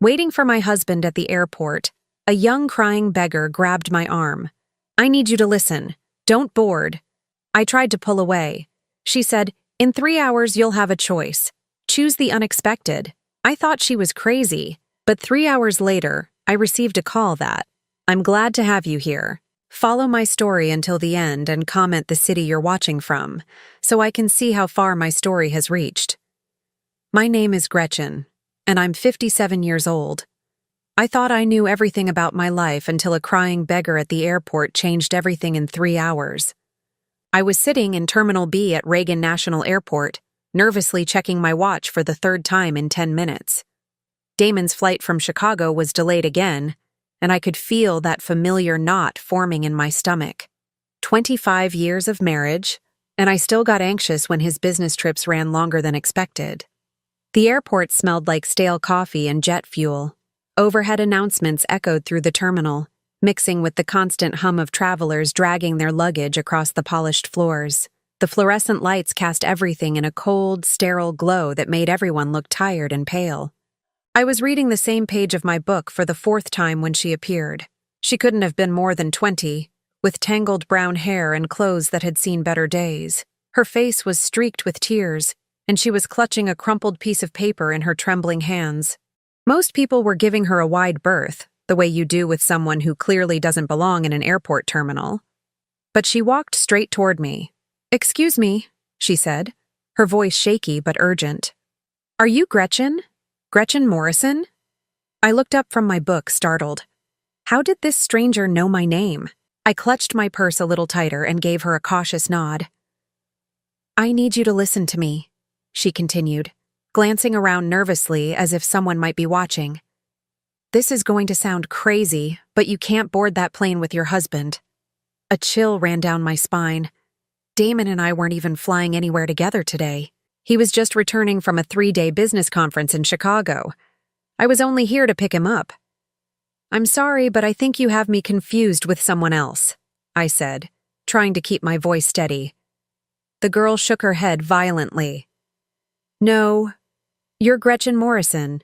Waiting for my husband at the airport, a young crying beggar grabbed my arm. "I need you to listen. Don't board." I tried to pull away. She said, "In 3 hours you'll have a choice. Choose the unexpected." I thought she was crazy, but 3 hours later, I received a call that, "I'm glad to have you here. Follow my story until the end and comment the city you're watching from, so I can see how far my story has reached." My name is Gretchen, and I'm 57 years old. I thought I knew everything about my life until a crying beggar at the airport changed everything in 3 hours. I was sitting in Terminal B at Reagan National Airport, nervously checking my watch for the 3rd time in 10 minutes. Damon's flight from Chicago was delayed again, and I could feel that familiar knot forming in my stomach. 25 years of marriage, and I still got anxious when his business trips ran longer than expected. The airport smelled like stale coffee and jet fuel. Overhead announcements echoed through the terminal, mixing with the constant hum of travelers dragging their luggage across the polished floors. The fluorescent lights cast everything in a cold, sterile glow that made everyone look tired and pale. I was reading the same page of my book for the 4th time when she appeared. She couldn't have been more than 20, with tangled brown hair and clothes that had seen better days. Her face was streaked with tears, and she was clutching a crumpled piece of paper in her trembling hands. Most people were giving her a wide berth, the way you do with someone who clearly doesn't belong in an airport terminal. But she walked straight toward me. "Excuse me," she said, her voice shaky but urgent. "Are you Gretchen? Gretchen Morrison?" I looked up from my book, startled. How did this stranger know my name? I clutched my purse a little tighter and gave her a cautious nod. "I need you to listen to me," she continued, glancing around nervously as if someone might be watching. "This is going to sound crazy, but you can't board that plane with your husband." A chill ran down my spine. Damon and I weren't even flying anywhere together today. He was just returning from a 3-day business conference in Chicago. I was only here to pick him up. "I'm sorry, but I think you have me confused with someone else," I said, trying to keep my voice steady. The girl shook her head violently. "No, you're Gretchen Morrison.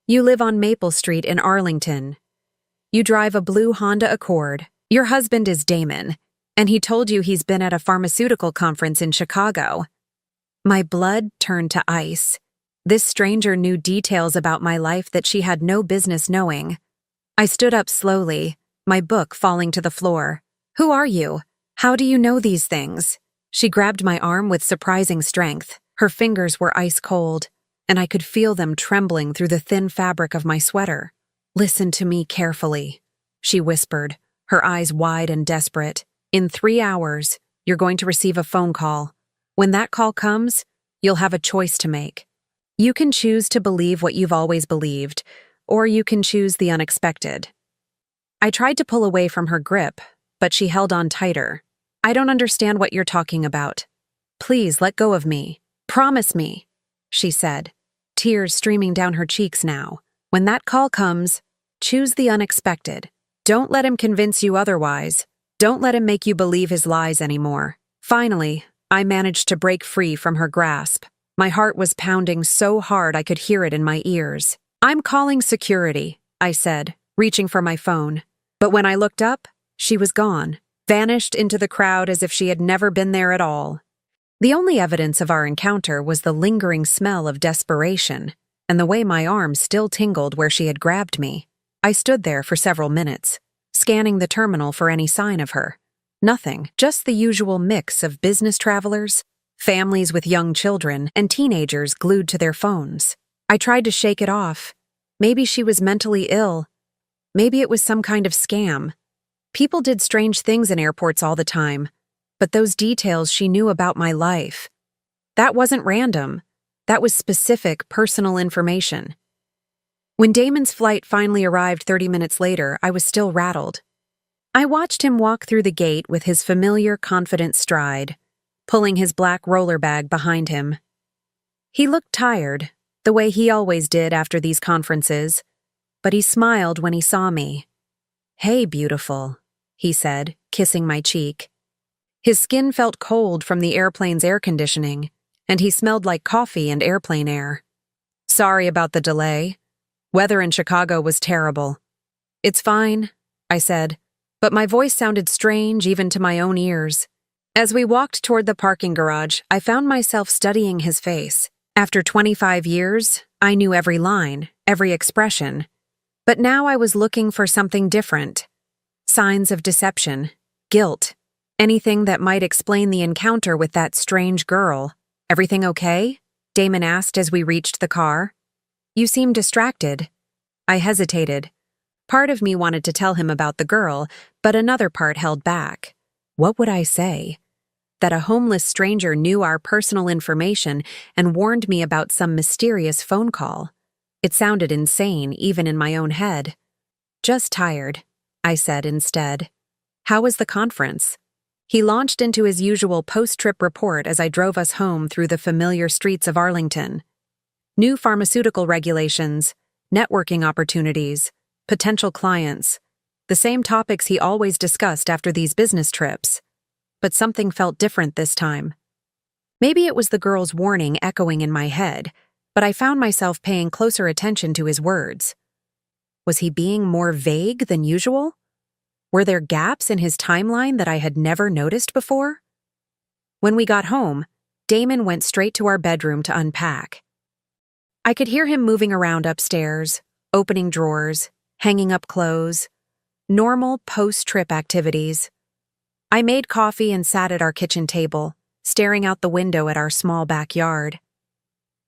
You live on Maple Street in Arlington. You drive a blue Honda Accord. Your husband is Damon, and he told you he's been at a pharmaceutical conference in Chicago." My blood turned to ice. This stranger knew details about my life that she had no business knowing. I stood up slowly, my book falling to the floor. "Who are you? How do you know these things?" She grabbed my arm with surprising strength. Her fingers were ice cold, and I could feel them trembling through the thin fabric of my sweater. "Listen to me carefully," she whispered, her eyes wide and desperate. "In 3 hours, you're going to receive a phone call. When that call comes, you'll have a choice to make. You can choose to believe what you've always believed, or you can choose the unexpected." I tried to pull away from her grip, but she held on tighter. "I don't understand what you're talking about. Please let go of me. Promise me," she said, tears streaming down her cheeks now. "When that call comes, choose the unexpected. Don't let him convince you otherwise. Don't let him make you believe his lies anymore." Finally, I managed to break free from her grasp. My heart was pounding so hard I could hear it in my ears. "I'm calling security," I said, reaching for my phone. But when I looked up, she was gone, vanished into the crowd as if she had never been there at all. The only evidence of our encounter was the lingering smell of desperation, and the way my arm still tingled where she had grabbed me. I stood there for several minutes, scanning the terminal for any sign of her. Nothing, just the usual mix of business travelers, families with young children, and teenagers glued to their phones. I tried to shake it off. Maybe she was mentally ill. Maybe it was some kind of scam. People did strange things in airports all the time, but those details she knew about my life. That wasn't random. That was specific, personal information. When Damon's flight finally arrived 30 minutes later, I was still rattled. I watched him walk through the gate with his familiar, confident stride, pulling his black roller bag behind him. He looked tired, the way he always did after these conferences, but he smiled when he saw me. "Hey, beautiful," he said, kissing my cheek. His skin felt cold from the airplane's air conditioning, and he smelled like coffee and airplane air. "Sorry about the delay. Weather in Chicago was terrible. It's fine, I said, but my voice sounded strange even to my own ears. As we walked toward the parking garage, I found myself studying his face. After 25 years, I knew every line, every expression. But now I was looking for something different. Signs of deception, guilt, anything that might explain the encounter with that strange girl. Everything okay? Damon asked as we reached the car. You seem distracted. I hesitated. Part of me wanted to tell him about the girl, but another part held back. What would I say? That a homeless stranger knew our personal information and warned me about some mysterious phone call. It sounded insane, even in my own head. Just tired, I said instead. How was the conference? He launched into his usual post-trip report as I drove us home through the familiar streets of Arlington. New pharmaceutical regulations, networking opportunities, potential clients, the same topics he always discussed after these business trips. But something felt different this time. Maybe it was the girl's warning echoing in my head, but I found myself paying closer attention to his words. Was he being more vague than usual? Were there gaps in his timeline that I had never noticed before? When we got home, Damon went straight to our bedroom to unpack. I could hear him moving around upstairs, opening drawers, hanging up clothes, normal post-trip activities. I made coffee and sat at our kitchen table, staring out the window at our small backyard.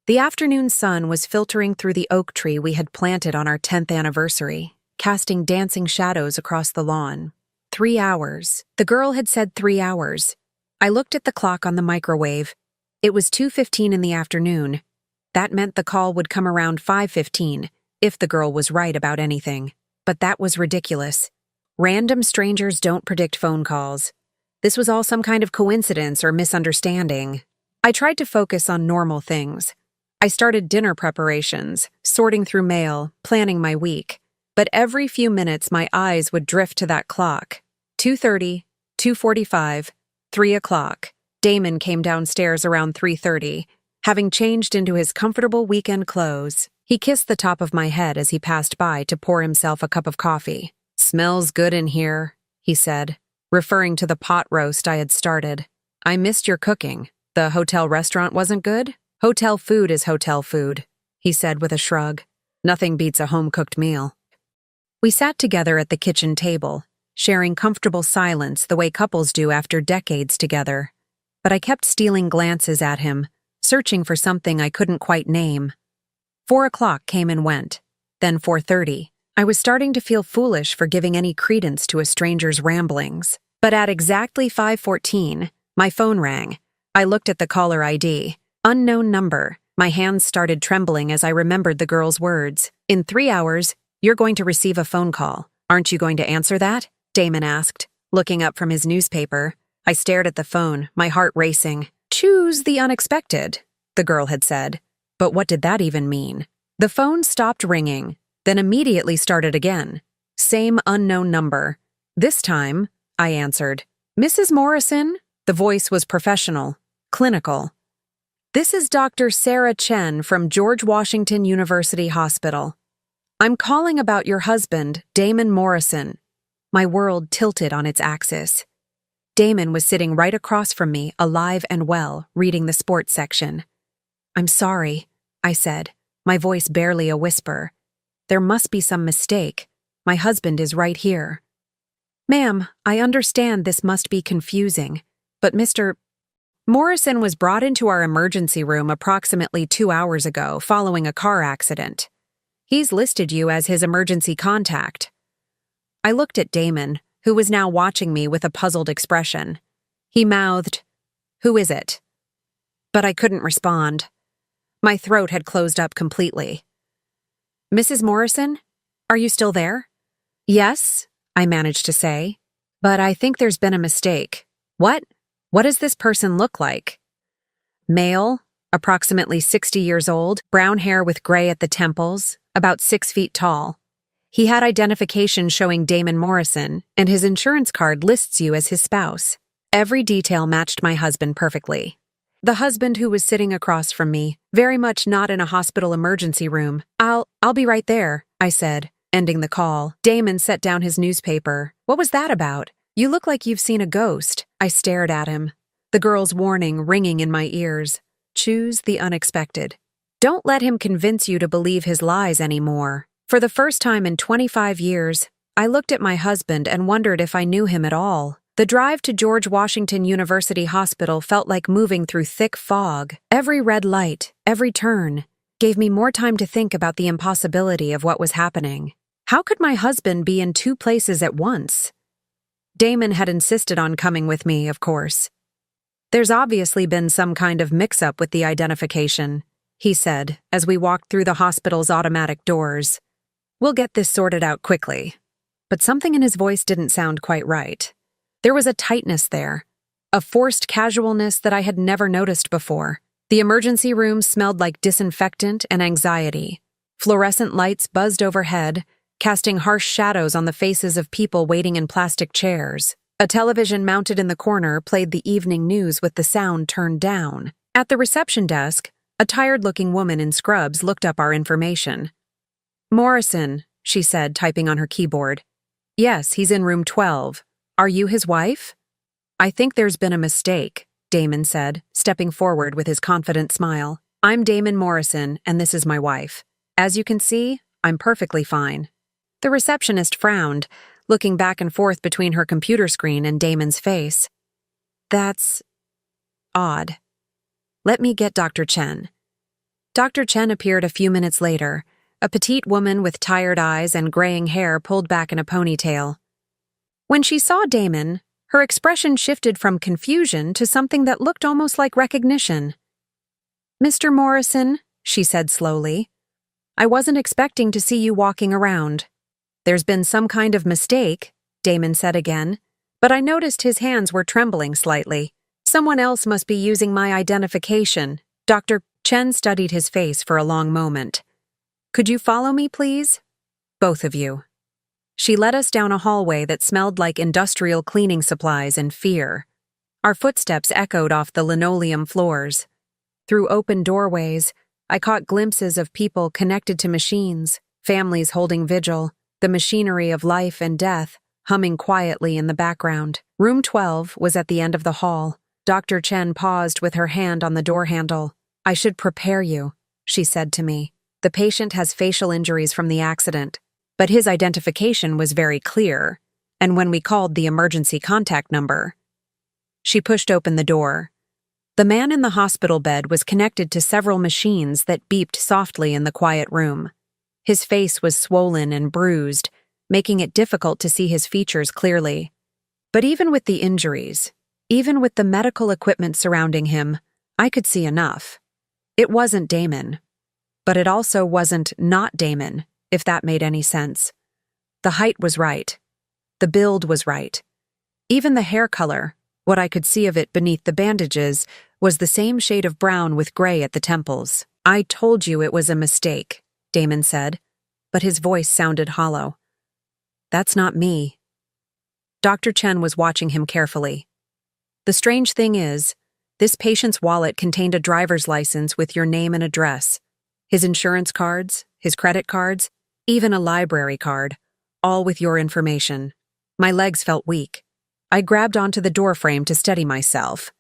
The afternoon sun was filtering through the oak tree we had planted on our 10th anniversary, casting dancing shadows across the lawn. 3 hours. The girl had said 3 hours. I looked at the clock on the microwave. It was 2:15 in the afternoon. That meant the call would come around 5:15, if the girl was right about anything. But that was ridiculous. Random strangers don't predict phone calls. This was all some kind of coincidence or misunderstanding. I tried to focus on normal things. I started dinner preparations, sorting through mail, planning my week. But every few minutes my eyes would drift to that clock. 2:30, 2:45, 3 o'clock. Damon came downstairs around 3:30, having changed into his comfortable weekend clothes. He kissed the top of my head as he passed by to pour himself a cup of coffee. "Smells good in here," he said, referring to the pot roast I had started. "I missed your cooking. The hotel restaurant wasn't good?" "Hotel food is hotel food," he said with a shrug. "Nothing beats a home-cooked meal." We sat together at the kitchen table, sharing comfortable silence the way couples do after decades together. But I kept stealing glances at him, searching for something I couldn't quite name. 4 o'clock came and went, then 4:30. I was starting to feel foolish for giving any credence to a stranger's ramblings. But at exactly 5:14, my phone rang. I looked at the caller ID. Unknown number. My hands started trembling as I remembered the girl's words. "In 3 hours, you're going to receive a phone call. Aren't you going to answer that?" Damon asked, looking up from his newspaper. I stared at the phone, my heart racing. "Choose the unexpected," the girl had said. But what did that even mean? The phone stopped ringing, then immediately started again. Same unknown number. This time, I answered. "Mrs. Morrison?" The voice was professional, clinical. "This is Dr. Sarah Chen from George Washington University Hospital. I'm calling about your husband, Damon Morrison." My world tilted on its axis. Damon was sitting right across from me, alive and well, reading the sports section. "I'm sorry," I said, my voice barely a whisper. "There must be some mistake. My husband is right here." "Ma'am, I understand this must be confusing, but Mr. Morrison was brought into our emergency room approximately 2 hours ago following a car accident. He's listed you as his emergency contact." I looked at Damon, who was now watching me with a puzzled expression. He mouthed, "Who is it?" But I couldn't respond. My throat had closed up completely. "Mrs. Morrison, are you still there?" "Yes," I managed to say, "but I think there's been a mistake." "What? What does this person look like?" "Male, approximately 60 years old, brown hair with gray at the temples, about 6 feet tall. He had identification showing Damon Morrison, and his insurance card lists you as his spouse." Every detail matched my husband perfectly. The husband who was sitting across from me, very much not in a hospital emergency room. I'll be right there, I said, ending the call. Damon set down his newspaper. What was that about? You look like you've seen a ghost. I stared at him, the girl's warning ringing in my ears. Choose the unexpected. Don't let him convince you to believe his lies anymore. For the first time in 25 years, I looked at my husband and wondered if I knew him at all. The drive to George Washington University Hospital felt like moving through thick fog. Every red light, every turn, gave me more time to think about the impossibility of what was happening. How could my husband be in two places at once? Damon had insisted on coming with me, of course. There's obviously been some kind of mix-up with the identification, he said as we walked through the hospital's automatic doors. We'll get this sorted out quickly. But something in his voice didn't sound quite right. There was a tightness there, a forced casualness that I had never noticed before. The emergency room smelled like disinfectant and anxiety. Fluorescent lights buzzed overhead, casting harsh shadows on the faces of people waiting in plastic chairs. A television mounted in the corner played the evening news with the sound turned down. At the reception desk, a tired-looking woman in scrubs looked up our information. Morrison, she said, typing on her keyboard. Yes, he's in room 12. Are you his wife? I think there's been a mistake, Damon said, stepping forward with his confident smile. I'm Damon Morrison, and this is my wife. As you can see, I'm perfectly fine. The receptionist frowned, looking back and forth between her computer screen and Damon's face. That's odd. Let me get Dr. Chen. Dr. Chen appeared a few minutes later, a petite woman with tired eyes and graying hair pulled back in a ponytail. When she saw Damon, her expression shifted from confusion to something that looked almost like recognition. Mr. Morrison, she said slowly, I wasn't expecting to see you walking around. There's been some kind of mistake, Damon said again, but I noticed his hands were trembling slightly. Someone else must be using my identification. Dr. Chen studied his face for a long moment. Could you follow me, please? Both of you. She led us down a hallway that smelled like industrial cleaning supplies and fear. Our footsteps echoed off the linoleum floors. Through open doorways, I caught glimpses of people connected to machines, families holding vigil, the machinery of life and death humming quietly in the background. Room 12 was at the end of the hall. Dr. Chen paused with her hand on the door handle. I should prepare you, she said to me. The patient has facial injuries from the accident. But his identification was very clear, and when we called the emergency contact number, she pushed open the door. The man in the hospital bed was connected to several machines that beeped softly in the quiet room. His face was swollen and bruised, making it difficult to see his features clearly. But even with the injuries, even with the medical equipment surrounding him, I could see enough. It wasn't Damon, but it also wasn't not Damon, if that made any sense. The height was right. The build was right. Even the hair color, what I could see of it beneath the bandages, was the same shade of brown with gray at the temples. I told you it was a mistake, Damon said, but his voice sounded hollow. That's not me. Dr. Chen was watching him carefully. The strange thing is, this patient's wallet contained a driver's license with your name and address, his insurance cards, his credit cards, even a library card, all with your information. My legs felt weak. I grabbed onto the doorframe to steady myself.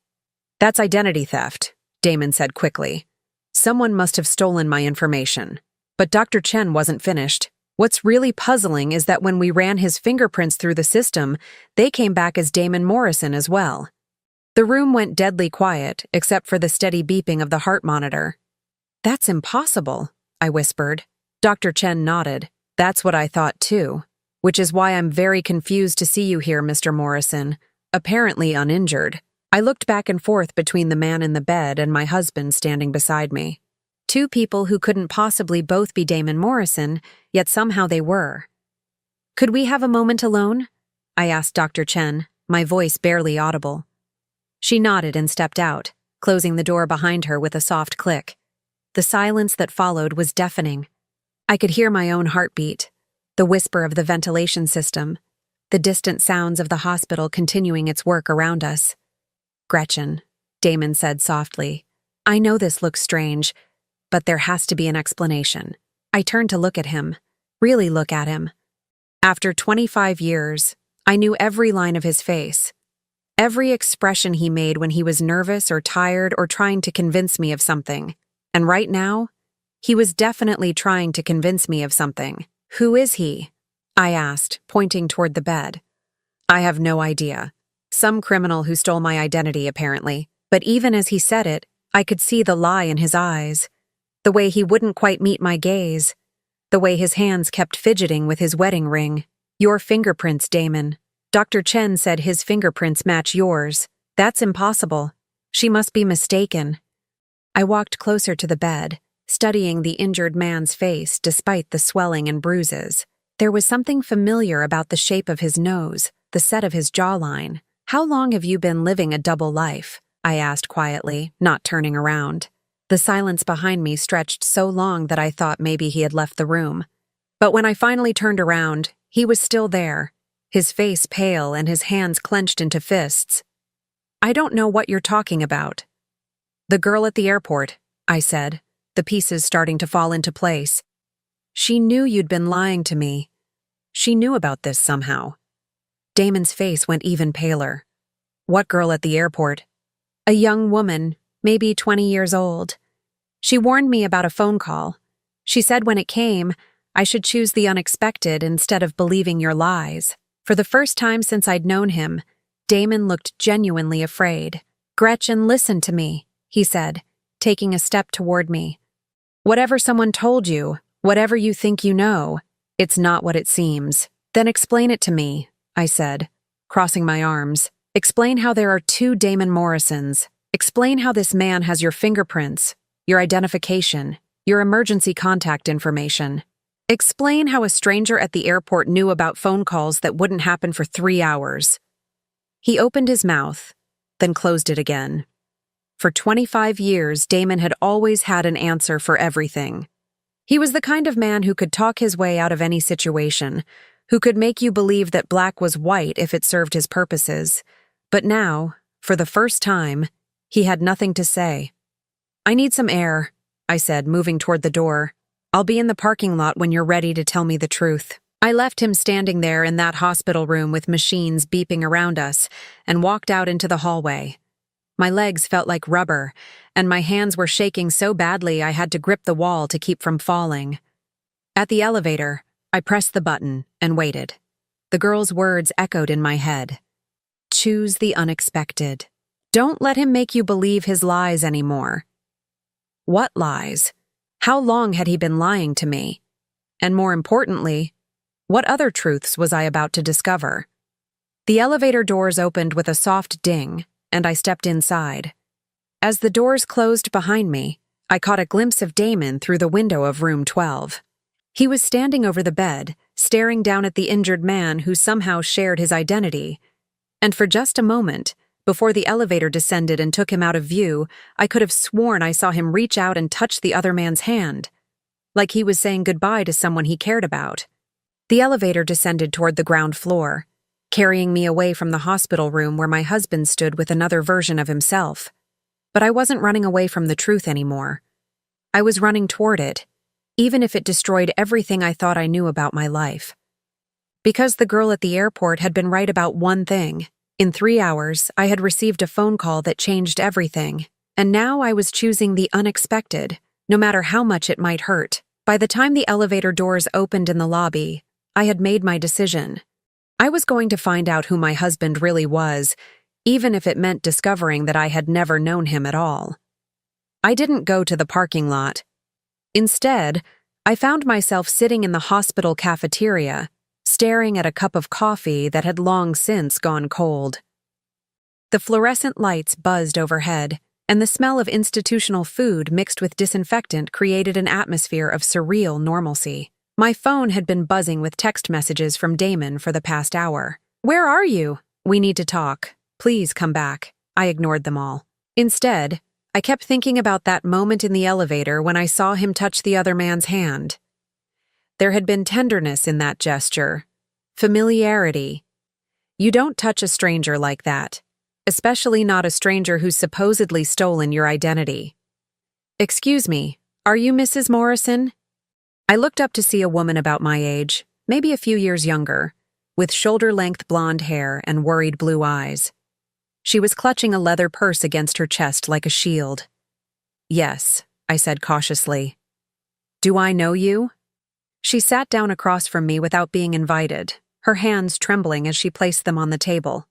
That's identity theft, Damon said quickly. Someone must have stolen my information. But Dr. Chen wasn't finished. What's really puzzling is that when we ran his fingerprints through the system, they came back as Damon Morrison as well. The room went deadly quiet, except for the steady beeping of the heart monitor. That's impossible, I whispered. Dr. Chen nodded. That's what I thought too, which is why I'm very confused to see you here, Mr. Morrison, apparently uninjured. I looked back and forth between the man in the bed and my husband standing beside me. Two people who couldn't possibly both be Damon Morrison, yet somehow they were. Could we have a moment alone? I asked Dr. Chen, my voice barely audible. She nodded and stepped out, closing the door behind her with a soft click. The silence that followed was deafening. I could hear my own heartbeat, the whisper of the ventilation system, the distant sounds of the hospital continuing its work around us. Gretchen, Damon said softly. I know this looks strange, but there has to be an explanation. I turned to look at him, really look at him. After 25 years, I knew every line of his face, every expression he made when he was nervous or tired or trying to convince me of something. And right now, he was definitely trying to convince me of something. Who is he? I asked, pointing toward the bed. I have no idea. Some criminal who stole my identity, apparently. But even as he said it, I could see the lie in his eyes. The way he wouldn't quite meet my gaze. The way his hands kept fidgeting with his wedding ring. Your fingerprints, Damon. Dr. Chen said his fingerprints match yours. That's impossible. She must be mistaken. I walked closer to the bed, studying the injured man's face despite the swelling and bruises. There was something familiar about the shape of his nose, the set of his jawline. How long have you been living a double life? I asked quietly, not turning around. The silence behind me stretched so long that I thought maybe he had left the room. But when I finally turned around, he was still there, his face pale and his hands clenched into fists. I don't know what you're talking about. The girl at the airport, I said, the pieces starting to fall into place. She knew you'd been lying to me. She knew about this somehow. Damon's face went even paler. What girl at the airport? A young woman, maybe 20 years old. She warned me about a phone call. She said when it came, I should choose the unexpected instead of believing your lies. For the first time since I'd known him, Damon looked genuinely afraid. Gretchen, listen to me, he said, taking a step toward me. Whatever someone told you, whatever you think you know, it's not what it seems. Then explain it to me, I said, crossing my arms. Explain how there are two Damon Morrisons. Explain how this man has your fingerprints, your identification, your emergency contact information. Explain how a stranger at the airport knew about phone calls that wouldn't happen for 3 hours. He opened his mouth, then closed it again. For 25 years, Damon had always had an answer for everything. He was the kind of man who could talk his way out of any situation, who could make you believe that black was white if it served his purposes. But now, for the first time, he had nothing to say. I need some air, I said, moving toward the door. I'll be in the parking lot when you're ready to tell me the truth. I left him standing there in that hospital room with machines beeping around us and walked out into the hallway. My legs felt like rubber, and my hands were shaking so badly I had to grip the wall to keep from falling. At the elevator, I pressed the button and waited. The girl's words echoed in my head. Choose the unexpected. Don't let him make you believe his lies anymore. What lies? How long had he been lying to me? And more importantly, what other truths was I about to discover? The elevator doors opened with a soft ding, and I stepped inside. As the doors closed behind me, I caught a glimpse of Damon through the window of room 12. He was standing over the bed, staring down at the injured man who somehow shared his identity. And for just a moment, before the elevator descended and took him out of view, I could have sworn I saw him reach out and touch the other man's hand, like he was saying goodbye to someone he cared about. The elevator descended toward the ground floor, carrying me away from the hospital room where my husband stood with another version of himself. But I wasn't running away from the truth anymore. I was running toward it, even if it destroyed everything I thought I knew about my life. Because the girl at the airport had been right about one thing. In 3 hours, I had received a phone call that changed everything, and now I was choosing the unexpected, no matter how much it might hurt. By the time the elevator doors opened in the lobby, I had made my decision. I was going to find out who my husband really was, even if it meant discovering that I had never known him at all. I didn't go to the parking lot. Instead, I found myself sitting in the hospital cafeteria, staring at a cup of coffee that had long since gone cold. The fluorescent lights buzzed overhead, and the smell of institutional food mixed with disinfectant created an atmosphere of surreal normalcy. My phone had been buzzing with text messages from Damon for the past hour. "Where are you? We need to talk. Please come back." I ignored them all. Instead, I kept thinking about that moment in the elevator when I saw him touch the other man's hand. There had been tenderness in that gesture, familiarity. You don't touch a stranger like that. especially not a stranger who's supposedly stolen your identity. Excuse me, are you Mrs. Morrison? I looked up to see a woman about my age, maybe a few years younger, with shoulder-length blonde hair and worried blue eyes. She was clutching a leather purse against her chest like a shield. Yes, I said cautiously. Do I know you? She sat down across from me without being invited, her hands trembling as she placed them on the table.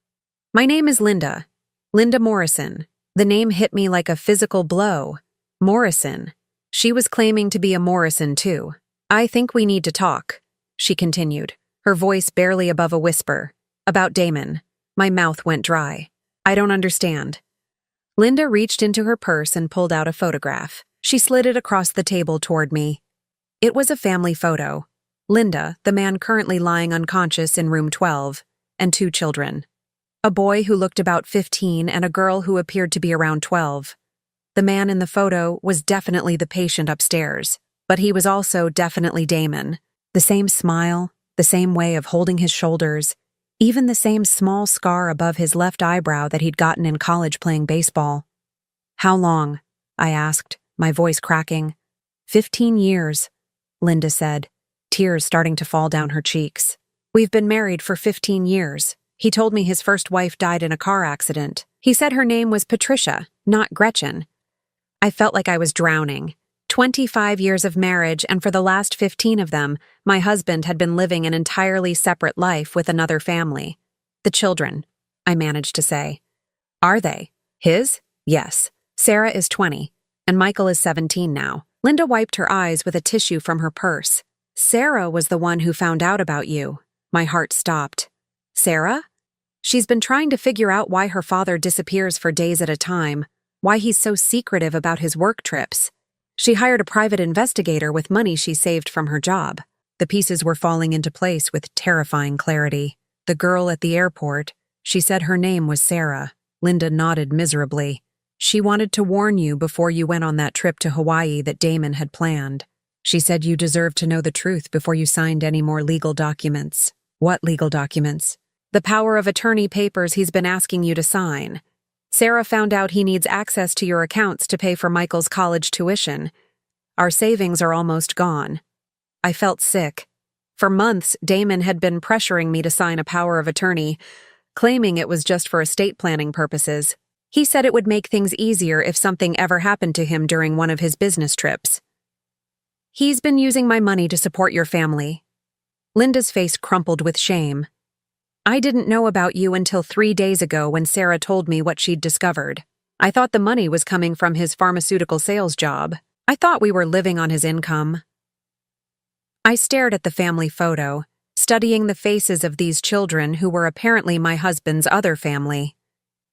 My name is Linda. Linda Morrison. The name hit me like a physical blow. Morrison. She was claiming to be a Morrison, too. I think we need to talk, she continued, her voice barely above a whisper. About Damon. My mouth went dry. I don't understand. Linda reached into her purse and pulled out a photograph. She slid it across the table toward me. It was a family photo. Linda, the man currently lying unconscious in room 12, and 2 children. A boy who looked about 15 and a girl who appeared to be around 12. The man in the photo was definitely the patient upstairs, but he was also definitely Damon. The same smile, the same way of holding his shoulders, even the same small scar above his left eyebrow that he'd gotten in college playing baseball. How long? I asked, my voice cracking. 15 years, Linda said, tears starting to fall down her cheeks. We've been married for 15 years. He told me his first wife died in a car accident. He said her name was Patricia, not Gretchen. I felt like I was drowning. 25 years of marriage, and for the last 15 of them, my husband had been living an entirely separate life with another family. The children, I managed to say. Are they? His? Yes. Sarah is 20, and Michael is 17 now. Linda wiped her eyes with a tissue from her purse. Sarah was the one who found out about you. My heart stopped. Sarah? She's been trying to figure out why her father disappears for days at a time, why he's so secretive about his work trips. She hired a private investigator with money she saved from her job. The pieces were falling into place with terrifying clarity. The girl at the airport, she said her name was Sarah. Linda nodded miserably. She wanted to warn you before you went on that trip to Hawaii that Damon had planned. She said you deserved to know the truth before you signed any more legal documents. What legal documents? The power of attorney papers he's been asking you to sign. Sarah found out he needs access to your accounts to pay for Michael's college tuition. Our savings are almost gone. I felt sick. For months, Damon had been pressuring me to sign a power of attorney, claiming it was just for estate planning purposes. He said it would make things easier if something ever happened to him during one of his business trips. He's been using my money to support your family. Linda's face crumpled with shame. I didn't know about you until 3 days ago when Sarah told me what she'd discovered. I thought the money was coming from his pharmaceutical sales job. I thought we were living on his income. I stared at the family photo, studying the faces of these children who were apparently my husband's other family.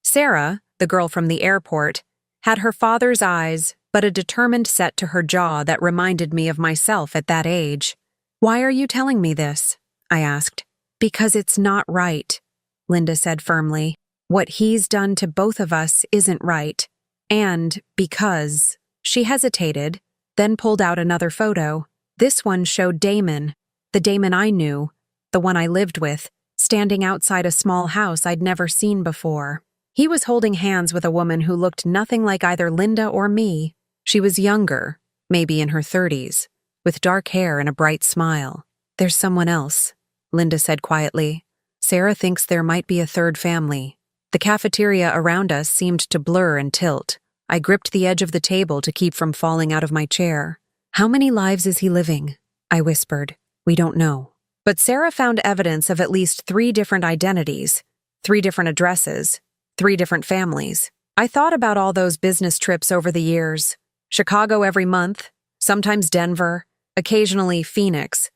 Sarah, the girl from the airport, had her father's eyes, but a determined set to her jaw that reminded me of myself at that age. Why are you telling me this? I asked. Because it's not right, Linda said firmly. What he's done to both of us isn't right. And because... She hesitated, then pulled out another photo. This one showed Damon, the Damon I knew, the one I lived with, standing outside a small house I'd never seen before. He was holding hands with a woman who looked nothing like either Linda or me. She was younger, maybe in her 30s, with dark hair and a bright smile. There's someone else, Linda said quietly. Sarah thinks there might be a third family. The cafeteria around us seemed to blur and tilt. I gripped the edge of the table to keep from falling out of my chair. How many lives is he living? I whispered. We don't know. But Sarah found evidence of at least 3 different identities, 3 different addresses, 3 different families. I thought about all those business trips over the years. Chicago every month, sometimes Denver, occasionally Phoenix.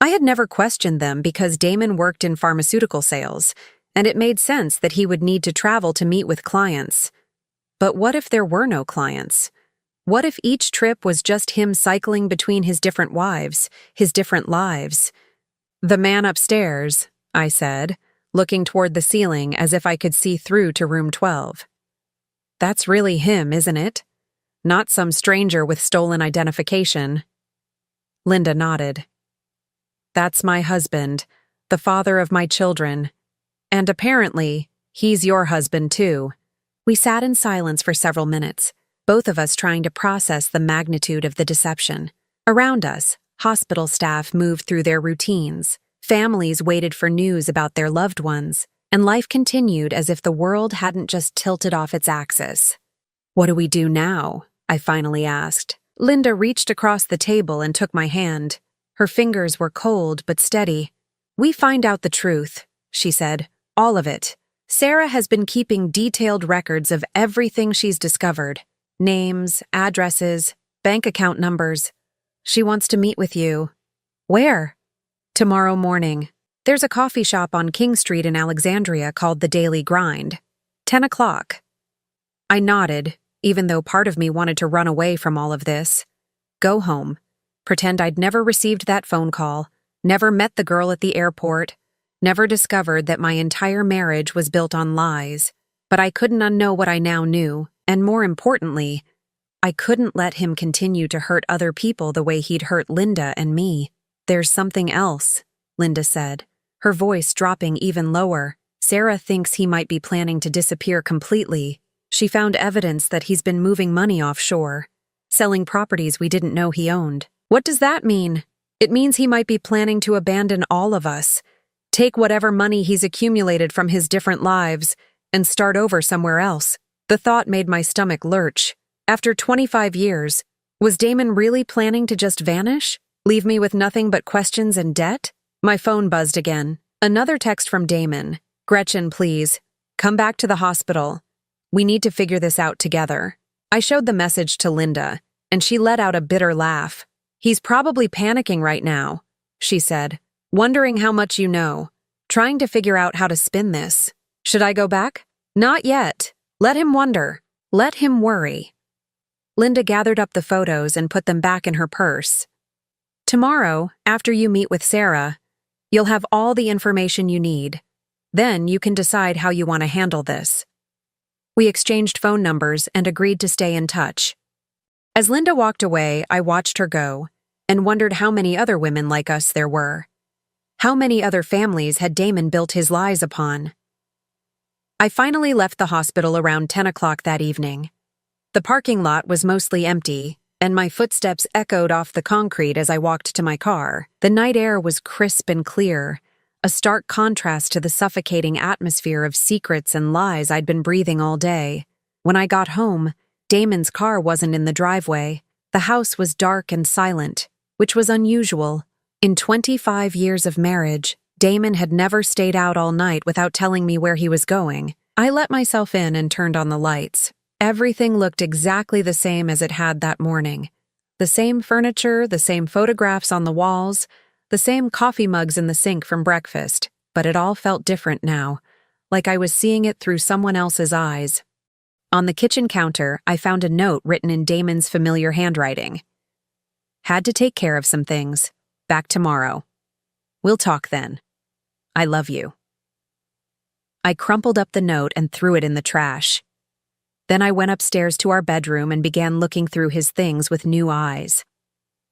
I had never questioned them because Damon worked in pharmaceutical sales, and it made sense that he would need to travel to meet with clients. But what if there were no clients? What if each trip was just him cycling between his different wives, his different lives? The man upstairs, I said, looking toward the ceiling as if I could see through to room 12. That's really him, isn't it? Not some stranger with stolen identification. Linda nodded. That's my husband, the father of my children, and apparently, He's your husband, too. We sat in silence for several minutes, both of us trying to process the magnitude of the deception. Around us, hospital staff moved through their routines, families waited for news about their loved ones, and life continued as if the world hadn't just tilted off its axis. "What do we do now?" I finally asked. Linda reached across the table and took my hand. Her fingers were cold but steady. "We find out the truth," she said. "All of it. Sarah has been keeping detailed records of everything she's discovered. Names, addresses, bank account numbers. She wants to meet with you." "Where?" "Tomorrow morning. There's a coffee shop on King Street in Alexandria called The Daily Grind. 10 o'clock. I nodded, even though part of me wanted to run away from all of this. Go home. Pretend I'd never received that phone call, never met the girl at the airport, never discovered that my entire marriage was built on lies. But I couldn't unknow what I now knew, and more importantly, I couldn't let him continue to hurt other people the way he'd hurt Linda and me. "There's something else," Linda said, her voice dropping even lower. "Sarah thinks he might be planning to disappear completely. She found evidence that he's been moving money offshore, selling properties we didn't know he owned." "What does that mean?" "It means he might be planning to abandon all of us, take whatever money he's accumulated from his different lives, and start over somewhere else." The thought made my stomach lurch. After 25 years, was Damon really planning to just vanish? Leave me with nothing but questions and debt? My phone buzzed again. Another text from Damon. "Gretchen, please. Come back to the hospital. We need to figure this out together." I showed the message to Linda, and she let out a bitter laugh. "He's probably panicking right now," she said, "wondering how much you know, trying to figure out how to spin this. Should I go back?" "Not yet. Let him wonder. Let him worry." Linda gathered up the photos and put them back in her purse. "Tomorrow, after you meet with Sarah, you'll have all the information you need. Then you can decide how you want to handle this." We exchanged phone numbers and agreed to stay in touch. As Linda walked away, I watched her go and wondered how many other women like us there were. How many other families had Damon built his lies upon? I finally left the hospital around 10 o'clock that evening. The parking lot was mostly empty, and my footsteps echoed off the concrete as I walked to my car. The night air was crisp and clear, a stark contrast to the suffocating atmosphere of secrets and lies I'd been breathing all day. When I got home, Damon's car wasn't in the driveway. The house was dark and silent, which was unusual. In 25 years of marriage, Damon had never stayed out all night without telling me where he was going. I let myself in and turned on the lights. Everything looked exactly the same as it had that morning. The same furniture, the same photographs on the walls, the same coffee mugs in the sink from breakfast, but it all felt different now, like I was seeing it through someone else's eyes. On the kitchen counter, I found a note written in Damon's familiar handwriting. "Had to take care of some things. Back tomorrow. We'll talk then. I love you." I crumpled up the note and threw it in the trash. Then I went upstairs to our bedroom and began looking through his things with new eyes.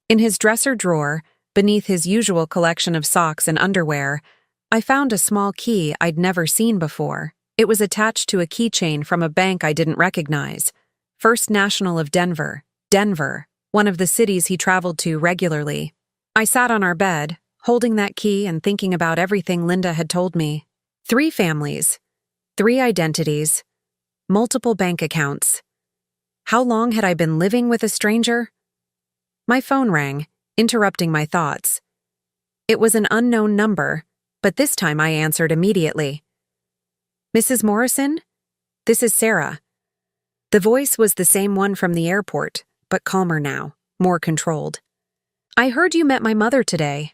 In his dresser drawer, beneath his usual collection of socks and underwear, I found a small key I'd never seen before. It was attached to a keychain from a bank I didn't recognize. First National of Denver. Denver, one of the cities he traveled to regularly. I sat on our bed, holding that key and thinking about everything Linda had told me. 3 families, 3 identities, multiple bank accounts. How long had I been living with a stranger? My phone rang, interrupting my thoughts. It was an unknown number, but this time I answered immediately. "Mrs. Morrison? This is Sarah." The voice was the same one from the airport, but calmer now, more controlled. "I heard you met my mother today."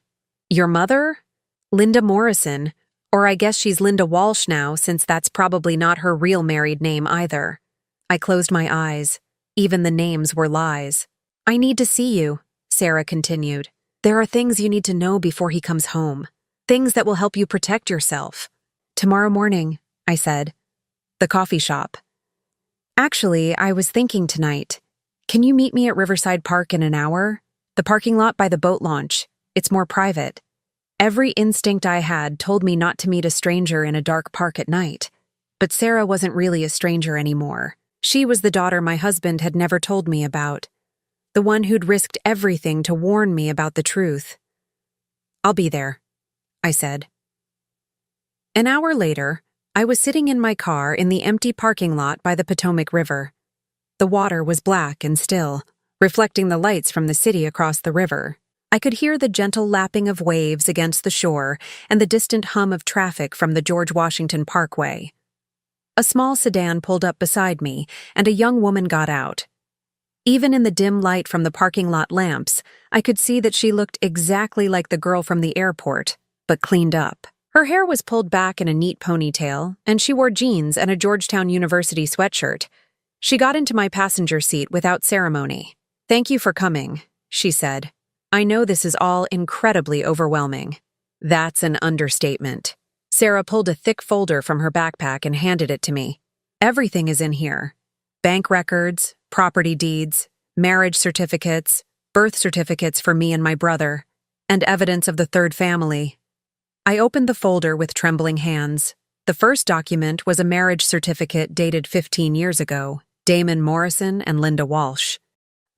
"Your mother?" "Linda Morrison. Or I guess she's Linda Walsh now, since that's probably not her real married name either." I closed my eyes. Even the names were lies. "I need to see you," Sarah continued. "There are things you need to know before he comes home. Things that will help you protect yourself." "Tomorrow morning," I said. "The coffee shop." "Actually, I was thinking tonight. Can you meet me at Riverside Park in an hour? The parking lot by the boat launch. It's more private." Every instinct I had told me not to meet a stranger in a dark park at night. But Sarah wasn't really a stranger anymore. She was the daughter my husband had never told me about, the one who'd risked everything to warn me about the truth. "I'll be there," I said. An hour later, I was sitting in my car in the empty parking lot by the Potomac River. The water was black and still, reflecting the lights from the city across the river. I could hear the gentle lapping of waves against the shore and the distant hum of traffic from the George Washington Parkway. A small sedan pulled up beside me, and a young woman got out. Even in the dim light from the parking lot lamps, I could see that she looked exactly like the girl from the airport, but cleaned up. Her hair was pulled back in a neat ponytail, and she wore jeans and a Georgetown University sweatshirt. She got into my passenger seat without ceremony. "Thank you for coming," she said. "I know this is all incredibly overwhelming." That's an understatement. Sarah pulled a thick folder from her backpack and handed it to me. "Everything is in here. Bank records, property deeds, marriage certificates, birth certificates for me and my brother, and evidence of the third family." I opened the folder with trembling hands. The first document was a marriage certificate dated 15 years ago, Damon Morrison and Linda Walsh.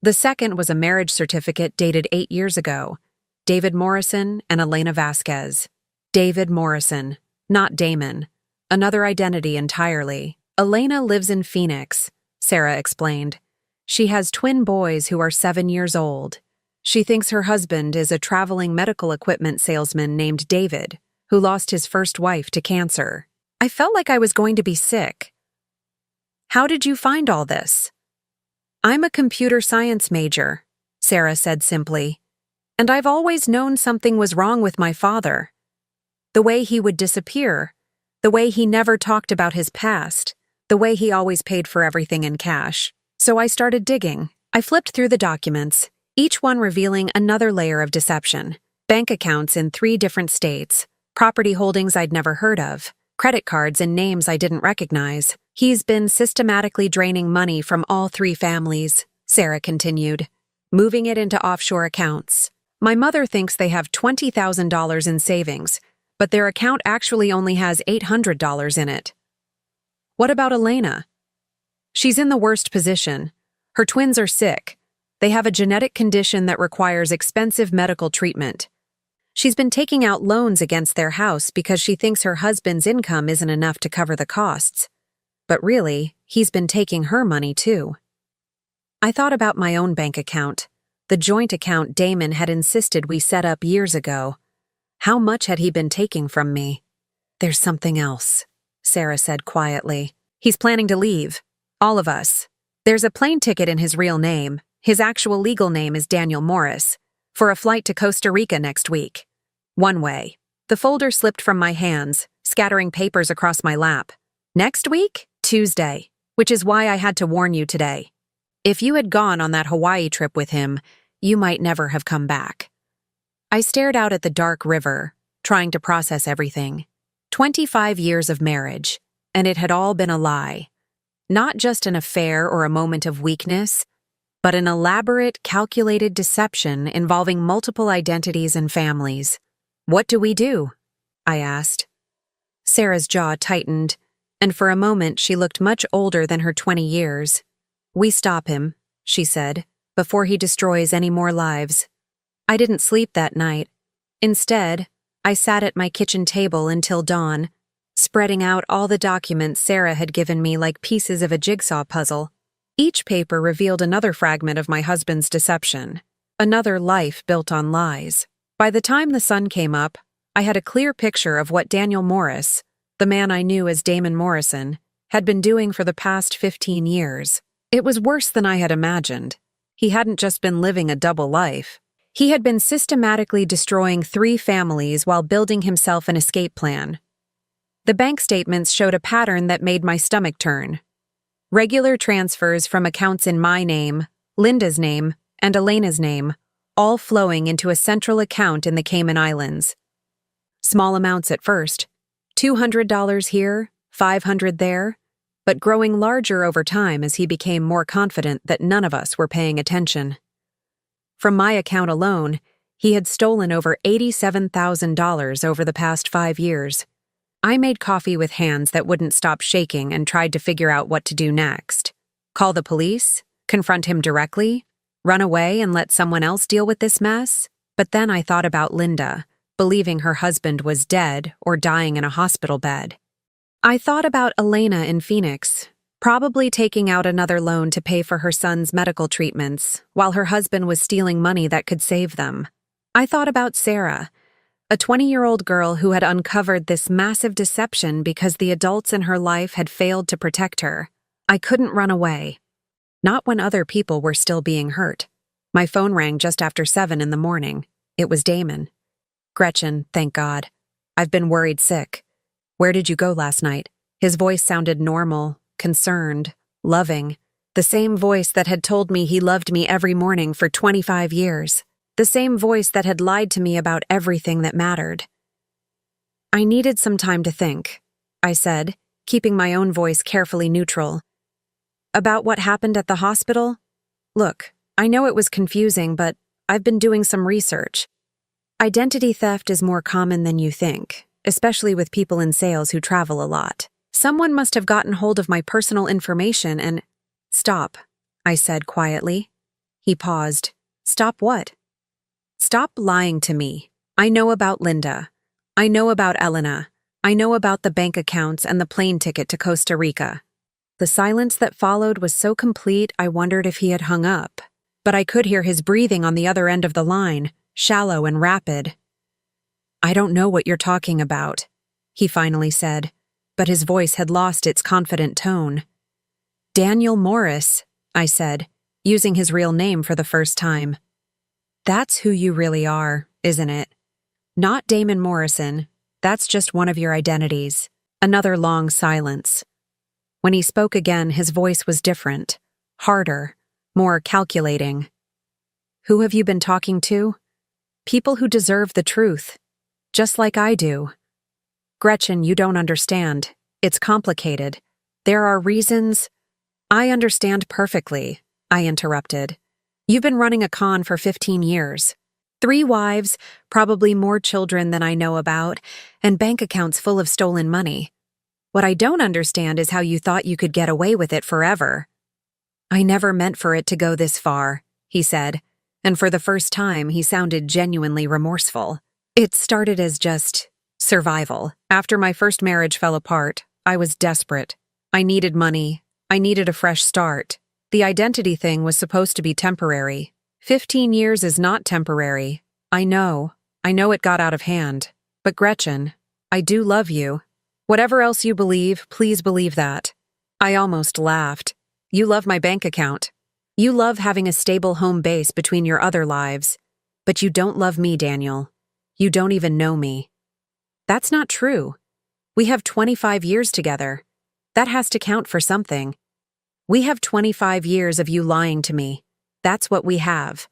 The second was a marriage certificate dated 8 years ago, David Morrison and Elena Vasquez. David Morrison, not Damon. Another identity entirely. "Elena lives in Phoenix," Sarah explained. "She has twin boys who are 7 years old. She thinks her husband is a traveling medical equipment salesman named David, who lost his first wife to cancer." I felt like I was going to be sick. "How did you find all this?" "I'm a computer science major," Sarah said simply. "And I've always known something was wrong with my father. The way he would disappear, the way he never talked about his past, the way he always paid for everything in cash. So I started digging. I flipped through the documents, each one revealing another layer of deception. Bank accounts in 3 different states, property holdings I'd never heard of, credit cards and names I didn't recognize. He's been systematically draining money from all 3 families," Sarah continued, "moving it into offshore accounts. My mother thinks they have $20,000 in savings, but their account actually only has $800 in it." "What about Elena?" "She's in the worst position. Her twins are sick. They have a genetic condition that requires expensive medical treatment. She's been taking out loans against their house because she thinks her husband's income isn't enough to cover the costs. But really, he's been taking her money too." I thought about my own bank account, the joint account Damon had insisted we set up years ago. How much had he been taking from me? "There's something else," Sarah said quietly. "He's planning to leave. All of us. There's a plane ticket in his real name. His actual legal name is Daniel Morris, for a flight to Costa Rica next week. One way." The folder slipped from my hands, scattering papers across my lap. "Next week? Tuesday, which is why I had to warn you today. If you had gone on that Hawaii trip with him, you might never have come back." I stared out at the dark river, trying to process everything. 25 years of marriage, and it had all been a lie. Not just an affair or a moment of weakness, but an elaborate, calculated deception involving multiple identities and families. "What do we do?" I asked. Sarah's jaw tightened, and for a moment she looked much older than her 20 years. "We stop him," she said, "before he destroys any more lives." I didn't sleep that night. Instead, I sat at my kitchen table until dawn, spreading out all the documents Sarah had given me like pieces of a jigsaw puzzle. Each paper revealed another fragment of my husband's deception, another life built on lies. By the time the sun came up, I had a clear picture of what Daniel Morris, the man I knew as Damon Morrison, had been doing for the past 15 years. It was worse than I had imagined. He hadn't just been living a double life. He had been systematically destroying 3 families while building himself an escape plan. The bank statements showed a pattern that made my stomach turn. Regular transfers from accounts in my name, Linda's name, and Elena's name, all flowing into a central account in the Cayman Islands. Small amounts at first, $200 here, $500 there, but growing larger over time as he became more confident that none of us were paying attention. From my account alone, he had stolen over $87,000 over the past 5 years. I made coffee with hands that wouldn't stop shaking and tried to figure out what to do next. Call the police? Confront him directly? Run away and let someone else deal with this mess? But then I thought about Linda, believing her husband was dead or dying in a hospital bed. I thought about Elena in Phoenix, probably taking out another loan to pay for her son's medical treatments, while her husband was stealing money that could save them. I thought about Sarah, a 20-year-old girl who had uncovered this massive deception because the adults in her life had failed to protect her. I couldn't run away. Not when other people were still being hurt. My phone rang just after 7 in the morning. It was Damon. "Gretchen, thank God. I've been worried sick. Where did you go last night?" His voice sounded normal, concerned, loving. The same voice that had told me he loved me every morning for 25 years. The same voice that had lied to me about everything that mattered. "I needed some time to think," I said, keeping my own voice carefully neutral. "About what happened at the hospital? Look, I know it was confusing, but I've been doing some research. Identity theft is more common than you think, especially with people in sales who travel a lot. Someone must have gotten hold of my personal information and—" "Stop," I said quietly. He paused. "Stop what?" "Stop lying to me. I know about Linda. I know about Elena. I know about the bank accounts and the plane ticket to Costa Rica." The silence that followed was so complete I wondered if he had hung up. But I could hear his breathing on the other end of the line, shallow and rapid. "I don't know what you're talking about," he finally said, but his voice had lost its confident tone. "Daniel Morris," I said, using his real name for the first time. "That's who you really are, isn't it? Not Damon Morrison. That's just one of your identities." Another long silence. When he spoke again, his voice was different, harder, more calculating. "Who have you been talking to? People who deserve the truth, just like I do. Gretchen, you don't understand. It's complicated. There are reasons—" "I understand perfectly," I interrupted. "You've been running a con for 15 years. 3 wives, probably more children than I know about, and bank accounts full of stolen money. What I don't understand is how you thought you could get away with it forever." "I never meant for it to go this far," he said, and for the first time he sounded genuinely remorseful. "It started as just survival. After my first marriage fell apart, I was desperate. I needed money. I needed a fresh start. The identity thing was supposed to be temporary. 15 years is not temporary. I know it got out of hand. But Gretchen, I do love you. Whatever else you believe, please believe that." I almost laughed. "You love my bank account. You love having a stable home base between your other lives. But you don't love me, Daniel. You don't even know me." "That's not true. We have 25 years together. That has to count for something. We have 25 years of you lying to me. That's what we have."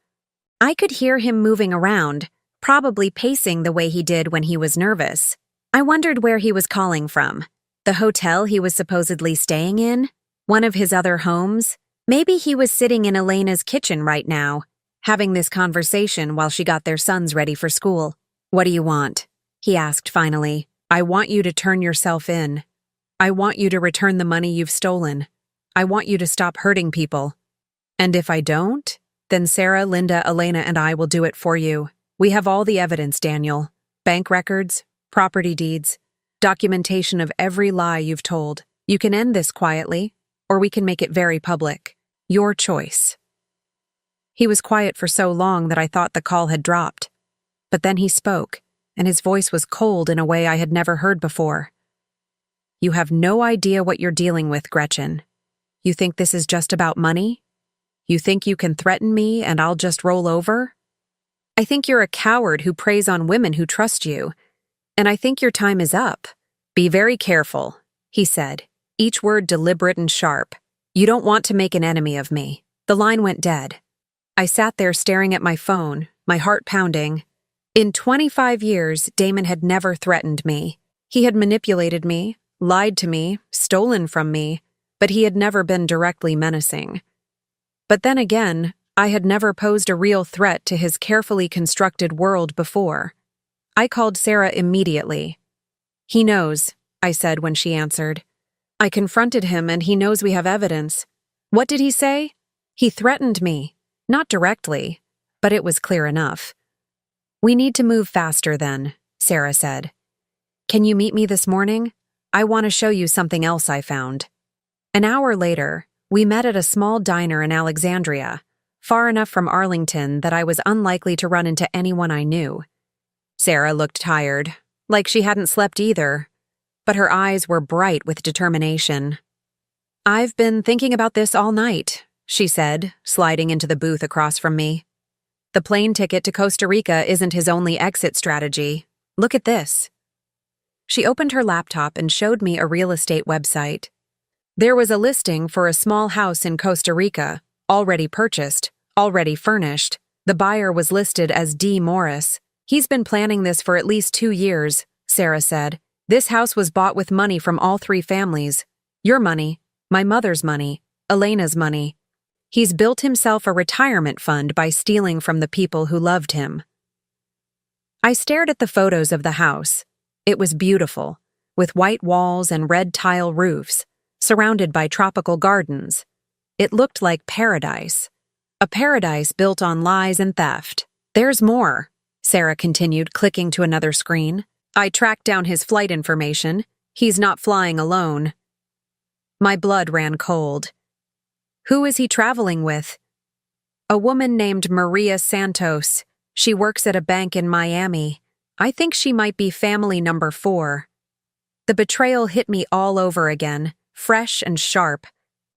I could hear him moving around, probably pacing the way he did when he was nervous. I wondered where he was calling from. The hotel he was supposedly staying in? One of his other homes? Maybe he was sitting in Elena's kitchen right now, having this conversation while she got their sons ready for school. "What do you want?" he asked finally. "I want you to turn yourself in. I want you to return the money you've stolen. I want you to stop hurting people. And if I don't, then Sarah, Linda, Elena, and I will do it for you. We have all the evidence, Daniel. Bank records, property deeds, documentation of every lie you've told. You can end this quietly, or we can make it very public. Your choice." He was quiet for so long that I thought the call had dropped. But then he spoke, and his voice was cold in a way I had never heard before. "You have no idea what you're dealing with, Gretchen. You think this is just about money? You think you can threaten me and I'll just roll over? I think you're a coward who preys on women who trust you. And I think your time is up. Be very careful," he said, each word deliberate and sharp. "You don't want to make an enemy of me." The line went dead. I sat there staring at my phone, my heart pounding. In 25 years, Damon had never threatened me. He had manipulated me, lied to me, stolen from me, but he had never been directly menacing. But then again, I had never posed a real threat to his carefully constructed world before. I called Sarah immediately. He knows, I said when she answered. I confronted him and he knows we have evidence. What did he say? He threatened me. Not directly, but it was clear enough. We need to move faster then, Sarah said. Can you meet me this morning? I want to show you something else I found. An hour later, we met at a small diner in Alexandria, far enough from Arlington that I was unlikely to run into anyone I knew. Sarah looked tired, like she hadn't slept either, but her eyes were bright with determination. I've been thinking about this all night, she said, sliding into the booth across from me. The plane ticket to Costa Rica isn't his only exit strategy. Look at this. She opened her laptop and showed me a real estate website. There was a listing for a small house in Costa Rica, already purchased, already furnished. The buyer was listed as D. Morris. He's been planning this for at least 2 years, Sarah said. This house was bought with money from all 3 families. Your money, my mother's money, Elena's money. He's built himself a retirement fund by stealing from the people who loved him. I stared at the photos of the house. It was beautiful, with white walls and red tile roofs, surrounded by tropical gardens. It looked like paradise. A paradise built on lies and theft. There's more, Sarah continued, clicking to another screen. I tracked down his flight information. He's not flying alone. My blood ran cold. Who is he traveling with? A woman named Maria Santos. She works at a bank in Miami. I think she might be family number 4. The betrayal hit me all over again, fresh and sharp.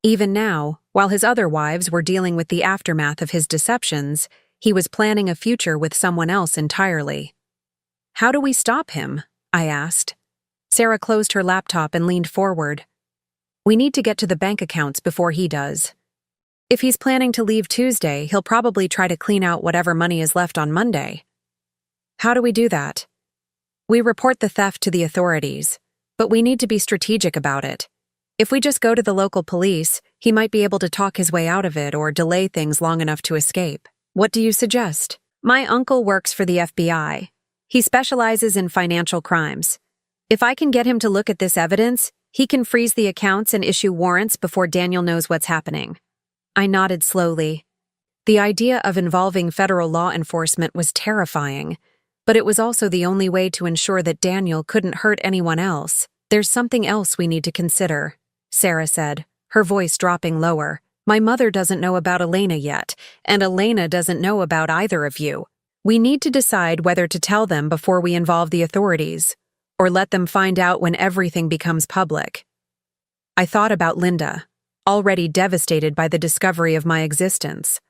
Even now, while his other wives were dealing with the aftermath of his deceptions, he was planning a future with someone else entirely. How do we stop him? I asked. Sarah closed her laptop and leaned forward. We need to get to the bank accounts before he does. If he's planning to leave Tuesday, he'll probably try to clean out whatever money is left on Monday. How do we do that? We report the theft to the authorities, but we need to be strategic about it. If we just go to the local police, he might be able to talk his way out of it or delay things long enough to escape. What do you suggest? My uncle works for the FBI. He specializes in financial crimes. If I can get him to look at this evidence, he can freeze the accounts and issue warrants before Daniel knows what's happening. I nodded slowly. The idea of involving federal law enforcement was terrifying, but it was also the only way to ensure that Daniel couldn't hurt anyone else. There's something else we need to consider, Sarah said, her voice dropping lower. My mother doesn't know about Elena yet, and Elena doesn't know about either of you. We need to decide whether to tell them before we involve the authorities, or let them find out when everything becomes public. I thought about Linda, already devastated by the discovery of my existence.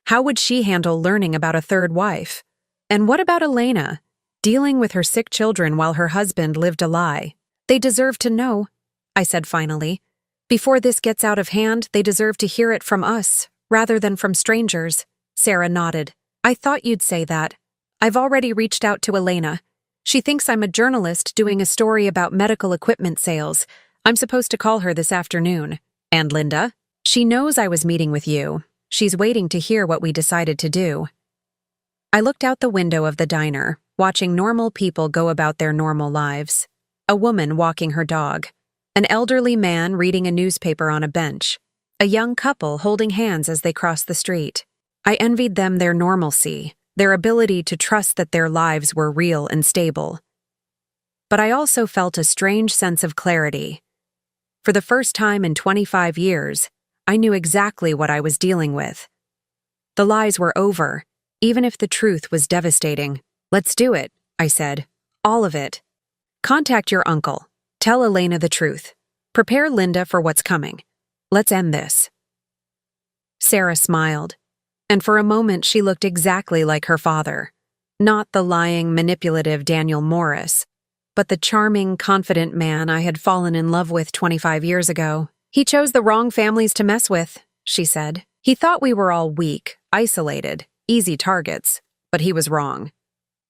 How would she handle learning about a third wife? And what about Elena, dealing with her sick children while her husband lived a lie? They deserve to know, I said finally. Before this gets out of hand, they deserve to hear it from us, rather than from strangers. Sarah nodded. I thought you'd say that. I've already reached out to Elena. She thinks I'm a journalist doing a story about medical equipment sales. I'm supposed to call her this afternoon. And Linda? She knows I was meeting with you. She's waiting to hear what we decided to do. I looked out the window of the diner, watching normal people go about their normal lives. A woman walking her dog. An elderly man reading a newspaper on a bench. A young couple holding hands as they crossed the street. I envied them their normalcy, their ability to trust that their lives were real and stable. But I also felt a strange sense of clarity. For the first time in 25 years, I knew exactly what I was dealing with. The lies were over, even if the truth was devastating. Let's do it, I said. All of it. Contact your uncle. Tell Elena the truth. Prepare Linda for what's coming. Let's end this. Sarah smiled, and for a moment she looked exactly like her father. Not the lying, manipulative Daniel Morris, but the charming, confident man I had fallen in love with 25 years ago. He chose the wrong families to mess with, she said. He thought we were all weak, isolated, easy targets, but he was wrong.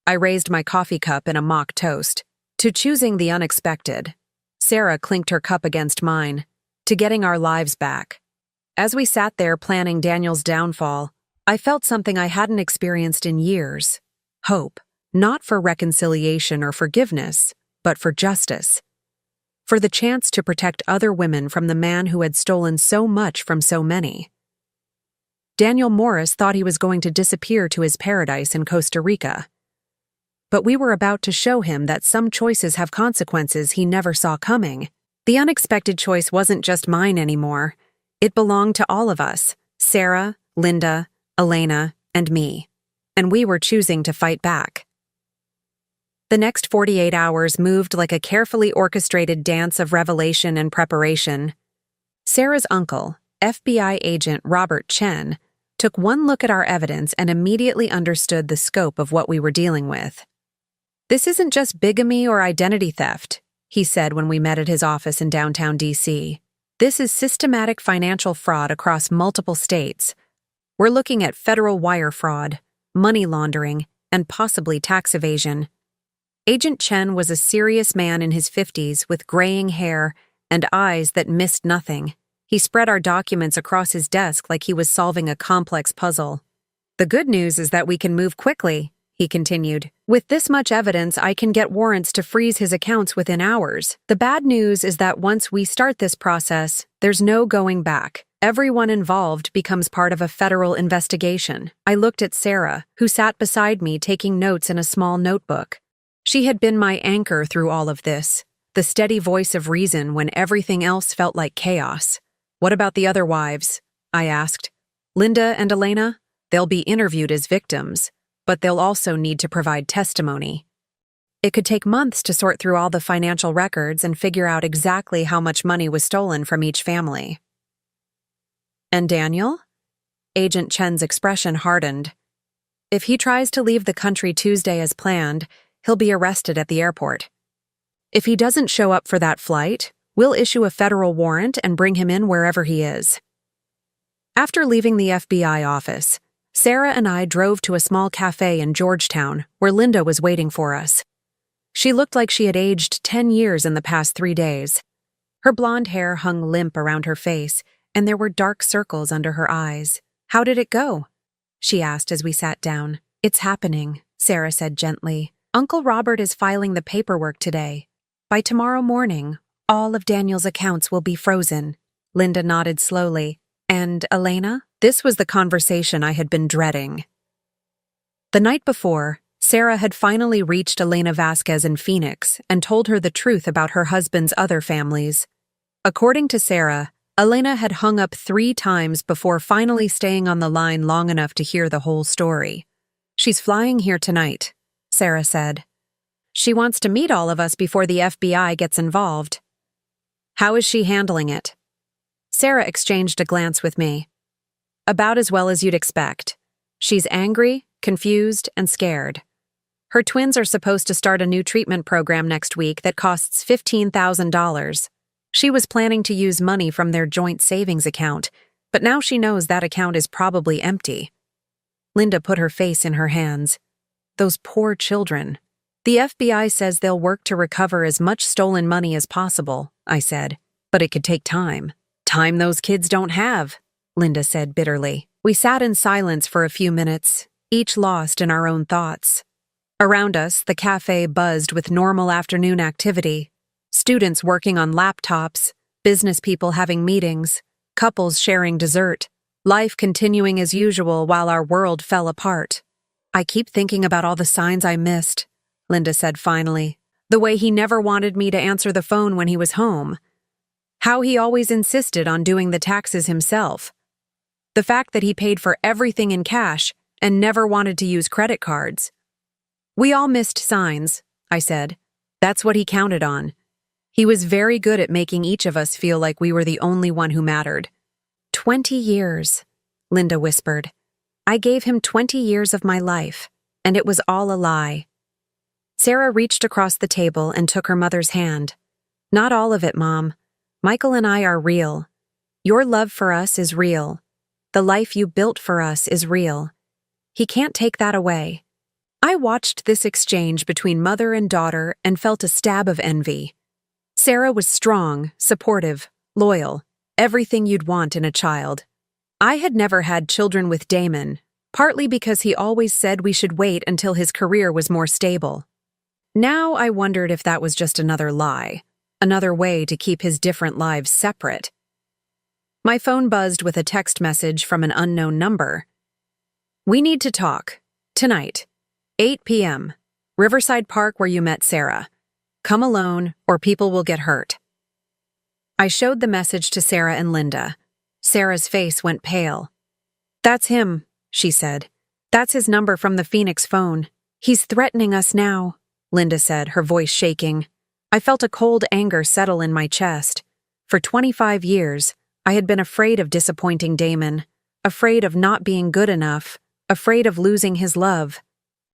I raised my coffee cup in a mock toast. To choosing the unexpected. Sarah clinked her cup against mine. To getting our lives back. As we sat there planning Daniel's downfall, I felt something I hadn't experienced in years. Hope. Not for reconciliation or forgiveness, but for justice. For the chance to protect other women from the man who had stolen so much from so many. Daniel Morris thought he was going to disappear to his paradise in Costa Rica. But we were about to show him that some choices have consequences he never saw coming. The unexpected choice wasn't just mine anymore. It belonged to all of us, Sarah, Linda, Elena, and me. And we were choosing to fight back. The next 48 hours moved like a carefully orchestrated dance of revelation and preparation. Sarah's uncle, FBI agent Robert Chen, took one look at our evidence and immediately understood the scope of what we were dealing with. "This isn't just bigamy or identity theft," he said when we met at his office in downtown D.C. "This is systematic financial fraud across multiple states. We're looking at federal wire fraud, money laundering, and possibly tax evasion." Agent Chen was a serious man in his 50s with graying hair and eyes that missed nothing. He spread our documents across his desk like he was solving a complex puzzle. "The good news is that we can move quickly," he continued. "With this much evidence, I can get warrants to freeze his accounts within hours. The bad news is that once we start this process, there's no going back. Everyone involved becomes part of a federal investigation." I looked at Sarah, who sat beside me taking notes in a small notebook. She had been my anchor through all of this, the steady voice of reason when everything else felt like chaos. "What about the other wives?" I asked. "Linda and Elena? They'll be interviewed as victims, but they'll also need to provide testimony. It could take months to sort through all the financial records and figure out exactly how much money was stolen from each family." "And Daniel?" Agent Chen's expression hardened. "If he tries to leave the country Tuesday as planned, he'll be arrested at the airport. If he doesn't show up for that flight, we'll issue a federal warrant and bring him in wherever he is." After leaving the FBI office, Sarah and I drove to a small cafe in Georgetown where Linda was waiting for us. She looked like she had aged 10 years in the past 3 days. Her blonde hair hung limp around her face, and there were dark circles under her eyes. "How did it go?" she asked as we sat down. "It's happening," Sarah said gently. "Uncle Robert is filing the paperwork today. By tomorrow morning, all of Daniel's accounts will be frozen." Linda nodded slowly. "And Elena?" This was the conversation I had been dreading. The night before, Sarah had finally reached Elena Vasquez in Phoenix and told her the truth about her husband's other families. According to Sarah, Elena had hung up 3 times before finally staying on the line long enough to hear the whole story. "She's flying here tonight," Sarah said. "She wants to meet all of us before the FBI gets involved." "How is she handling it?" Sarah exchanged a glance with me. "About as well as you'd expect. She's angry, confused, and scared. Her twins are supposed to start a new treatment program next week that costs $15,000. She was planning to use money from their joint savings account, but now she knows that account is probably empty." Linda put her face in her hands. "Those poor children. The FBI says they'll work to recover as much stolen money as possible," I said. "But it could take time." "Time those kids don't have," Linda said bitterly. We sat in silence for a few minutes, each lost in our own thoughts. Around us, the cafe buzzed with normal afternoon activity. Students working on laptops, business people having meetings, couples sharing dessert, life continuing as usual while our world fell apart. "I keep thinking about all the signs I missed," Linda said finally. "The way he never wanted me to answer the phone when he was home. How he always insisted on doing the taxes himself. The fact that he paid for everything in cash and never wanted to use credit cards. We all missed signs," I said. "That's what he counted on. He was very good at making each of us feel like we were the only one who mattered." 20 years, Linda whispered. "I gave him 20 years of my life, and it was all a lie." Sarah reached across the table and took her mother's hand. "Not all of it, Mom. Michael and I are real. Your love for us is real. The life you built for us is real. He can't take that away." I watched this exchange between mother and daughter and felt a stab of envy. Sarah was strong, supportive, loyal, everything you'd want in a child. I had never had children with Damon, partly because he always said we should wait until his career was more stable. Now I wondered if that was just another lie, another way to keep his different lives separate. My phone buzzed with a text message from an unknown number. "We need to talk. Tonight. 8 p.m. Riverside Park where you met Sarah. Come alone or people will get hurt." I showed the message to Sarah and Linda. Sarah's face went pale. "That's him," she said. "That's his number from the Phoenix phone. He's threatening us now," Linda said, her voice shaking. I felt a cold anger settle in my chest. For 25 years, I had been afraid of disappointing Damon, afraid of not being good enough, afraid of losing his love.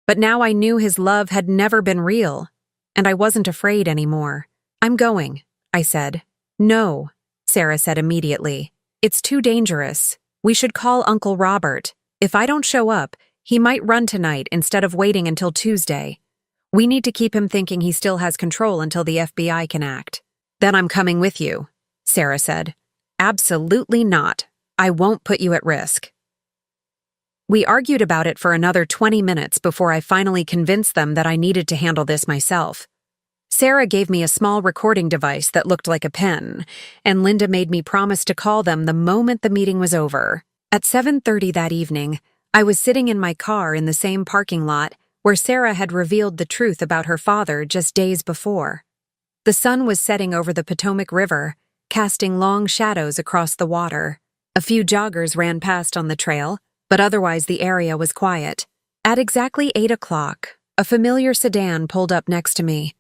But now I knew his love had never been real, and I wasn't afraid anymore. "I'm going," I said. "No," Sarah said immediately. "It's too dangerous. We should call Uncle Robert. If I don't show up, he might run tonight instead of waiting until Tuesday. We need to keep him thinking he still has control until the FBI can act." "Then I'm coming with you," Sarah said. "Absolutely not. I won't put you at risk." We argued about it for another 20 minutes before I finally convinced them that I needed to handle this myself. Sarah gave me a small recording device that looked like a pen, and Linda made me promise to call them the moment the meeting was over. At 7:30 that evening, I was sitting in my car in the same parking lot where Sarah had revealed the truth about her father just days before. The sun was setting over the Potomac River, casting long shadows across the water. A few joggers ran past on the trail, but otherwise the area was quiet. At exactly 8 o'clock, a familiar sedan pulled up next to me.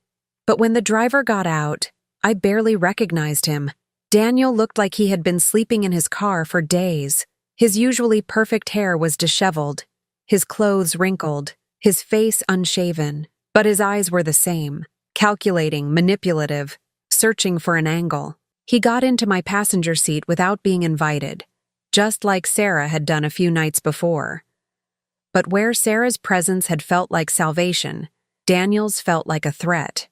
But when the driver got out, I barely recognized him. Daniel looked like he had been sleeping in his car for days. His usually perfect hair was disheveled, his clothes wrinkled, his face unshaven, but his eyes were the same, calculating, manipulative, searching for an angle. He got into my passenger seat without being invited, just like Sarah had done a few nights before. But where Sarah's presence had felt like salvation, Daniel's felt like a threat.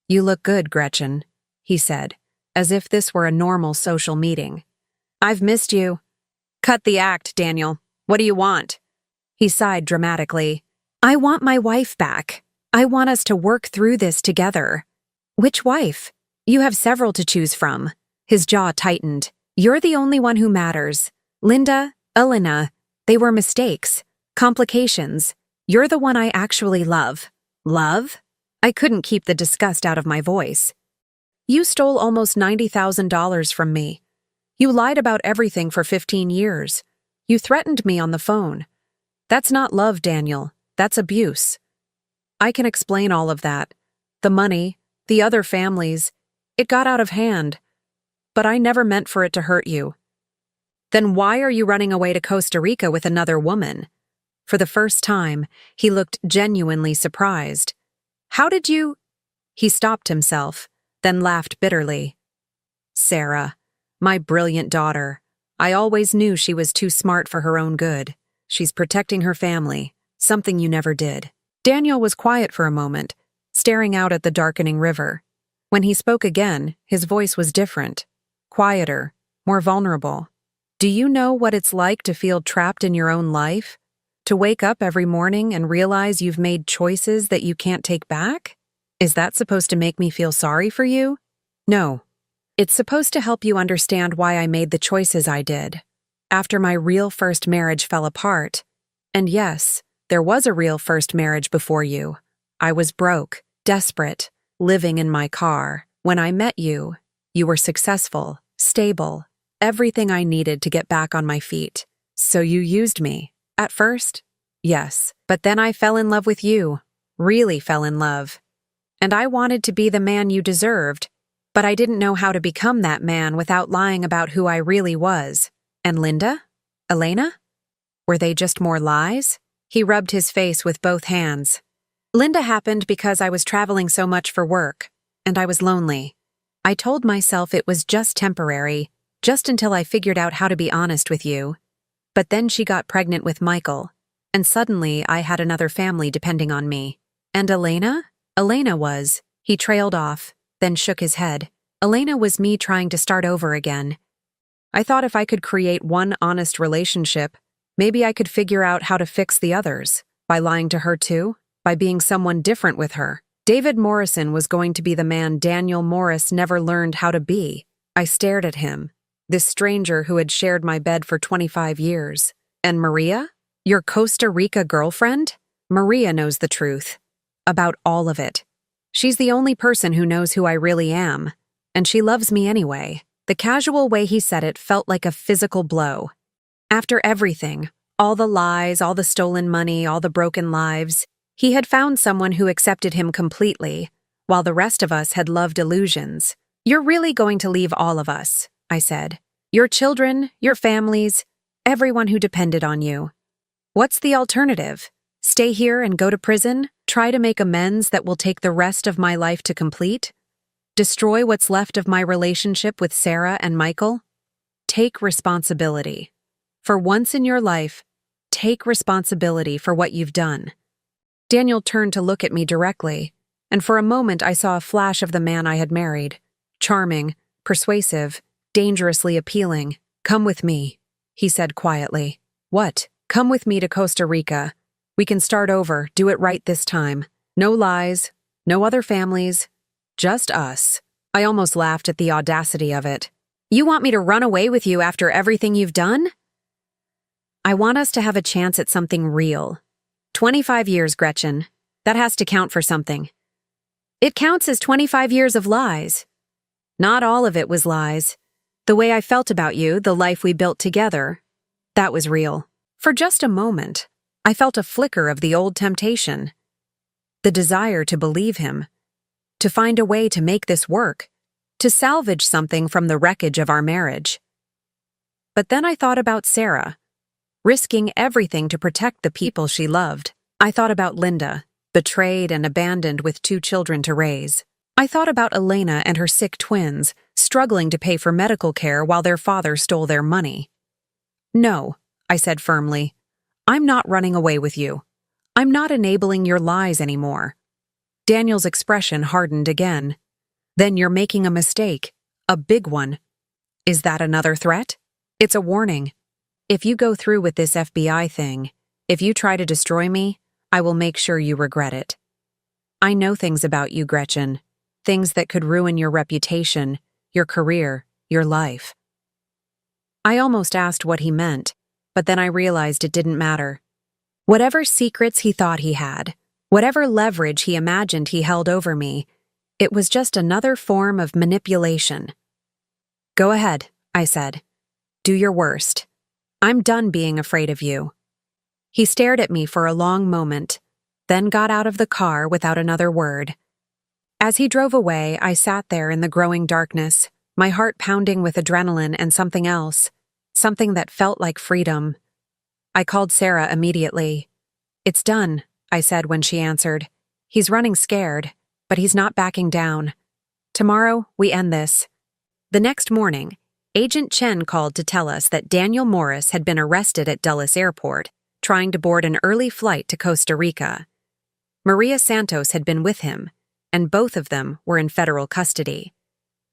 "You look good, Gretchen," he said, as if this were a normal social meeting. "I've missed you." "Cut the act, Daniel. What do you want?" He sighed dramatically. "I want my wife back. I want us to work through this together." "Which wife? You have several to choose from." His jaw tightened. "You're the only one who matters. Linda, Elena, they were mistakes, complications. You're the one I actually love." "Love?" I couldn't keep the disgust out of my voice. "You stole almost $90,000 from me. You lied about everything for 15 years. You threatened me on the phone. That's not love, Daniel. That's abuse. I can explain all of that. The money, the other families. It got out of hand. But I never meant for it to hurt you." "Then why are you running away to Costa Rica with another woman?" For the first time, he looked genuinely surprised. "How did you—" He stopped himself, then laughed bitterly. "Sarah, my brilliant daughter. I always knew she was too smart for her own good. She's protecting her family, something you never did." Daniel was quiet for a moment, staring out at the darkening river. When he spoke again, his voice was different, quieter, more vulnerable. "Do you know what it's like to feel trapped in your own life? To wake up every morning and realize you've made choices that you can't take back? Is that supposed to make me feel sorry for you? No. It's supposed to help you understand why I made the choices I did. After my real first marriage fell apart, and yes, there was a real first marriage before you. I was broke, desperate, living in my car. When I met you, you were successful, stable, everything I needed to get back on my feet. So you used me. At first, yes, but then I fell in love with you, really fell in love. And I wanted to be the man you deserved, but I didn't know how to become that man without lying about who I really was. And Linda? Elena? Were they just more lies?" He rubbed his face with both hands. "Linda happened because I was traveling so much for work, and I was lonely. I told myself it was just temporary, just until I figured out how to be honest with you. But then she got pregnant with Michael, and suddenly I had another family depending on me. And Elena? Elena was—" He trailed off, then shook his head. "Elena was me trying to start over again. I thought if I could create one honest relationship, maybe I could figure out how to fix the others, by lying to her too, by being someone different with her. David Morrison was going to be the man Daniel Morris never learned how to be. I stared at him, this stranger who had shared my bed for 25 years. And Maria? Your Costa Rica girlfriend? Maria knows the truth. About all of it. She's the only person who knows who I really am. And she loves me anyway. The casual way he said it felt like a physical blow. After everything, all the lies, all the stolen money, all the broken lives, he had found someone who accepted him completely, while the rest of us had loved illusions. You're really going to leave all of us, I said. Your children, your families, everyone who depended on you. What's the alternative? Stay here and go to prison? Try to make amends that will take the rest of my life to complete? Destroy what's left of my relationship with Sarah and Michael? Take responsibility. For once in your life, take responsibility for what you've done. Daniel turned to look at me directly, and for a moment I saw a flash of the man I had married. Charming, persuasive, dangerously appealing. Come with me, he said quietly. What? Come with me to Costa Rica. We can start over, do it right this time. No lies, no other families, just us. I almost laughed at the audacity of it. You want me to run away with you after everything you've done? I want us to have a chance at something real. 25 years, Gretchen. That has to count for something. It counts as 25 years of lies. Not all of it was lies. The way I felt about you, the life we built together, that was real. For just a moment, I felt a flicker of the old temptation. The desire to believe him. To find a way to make this work. To salvage something from the wreckage of our marriage. But then I thought about Sarah. Risking everything to protect the people she loved. I thought about Linda, betrayed and abandoned with 2 children to raise. I thought about Elena and her sick twins, struggling to pay for medical care while their father stole their money. No, I said firmly. I'm not running away with you. I'm not enabling your lies anymore. Daniel's expression hardened again. Then you're making a mistake. A big one. Is that another threat? It's a warning. If you go through with this FBI thing, if you try to destroy me, I will make sure you regret it. I know things about you, Gretchen. Things that could ruin your reputation, your career, your life. I almost asked what he meant, but then I realized it didn't matter. Whatever secrets he thought he had, whatever leverage he imagined he held over me, it was just another form of manipulation. Go ahead, I said. Do your worst. I'm done being afraid of you. He stared at me for a long moment, then got out of the car without another word. As he drove away, I sat there in the growing darkness, my heart pounding with adrenaline and something else, something that felt like freedom. I called Sarah immediately. It's done, I said when she answered. He's running scared, but he's not backing down. Tomorrow, we end this. The next morning, Agent Chen called to tell us that Daniel Morris had been arrested at Dulles Airport, trying to board an early flight to Costa Rica. Maria Santos had been with him, and both of them were in federal custody.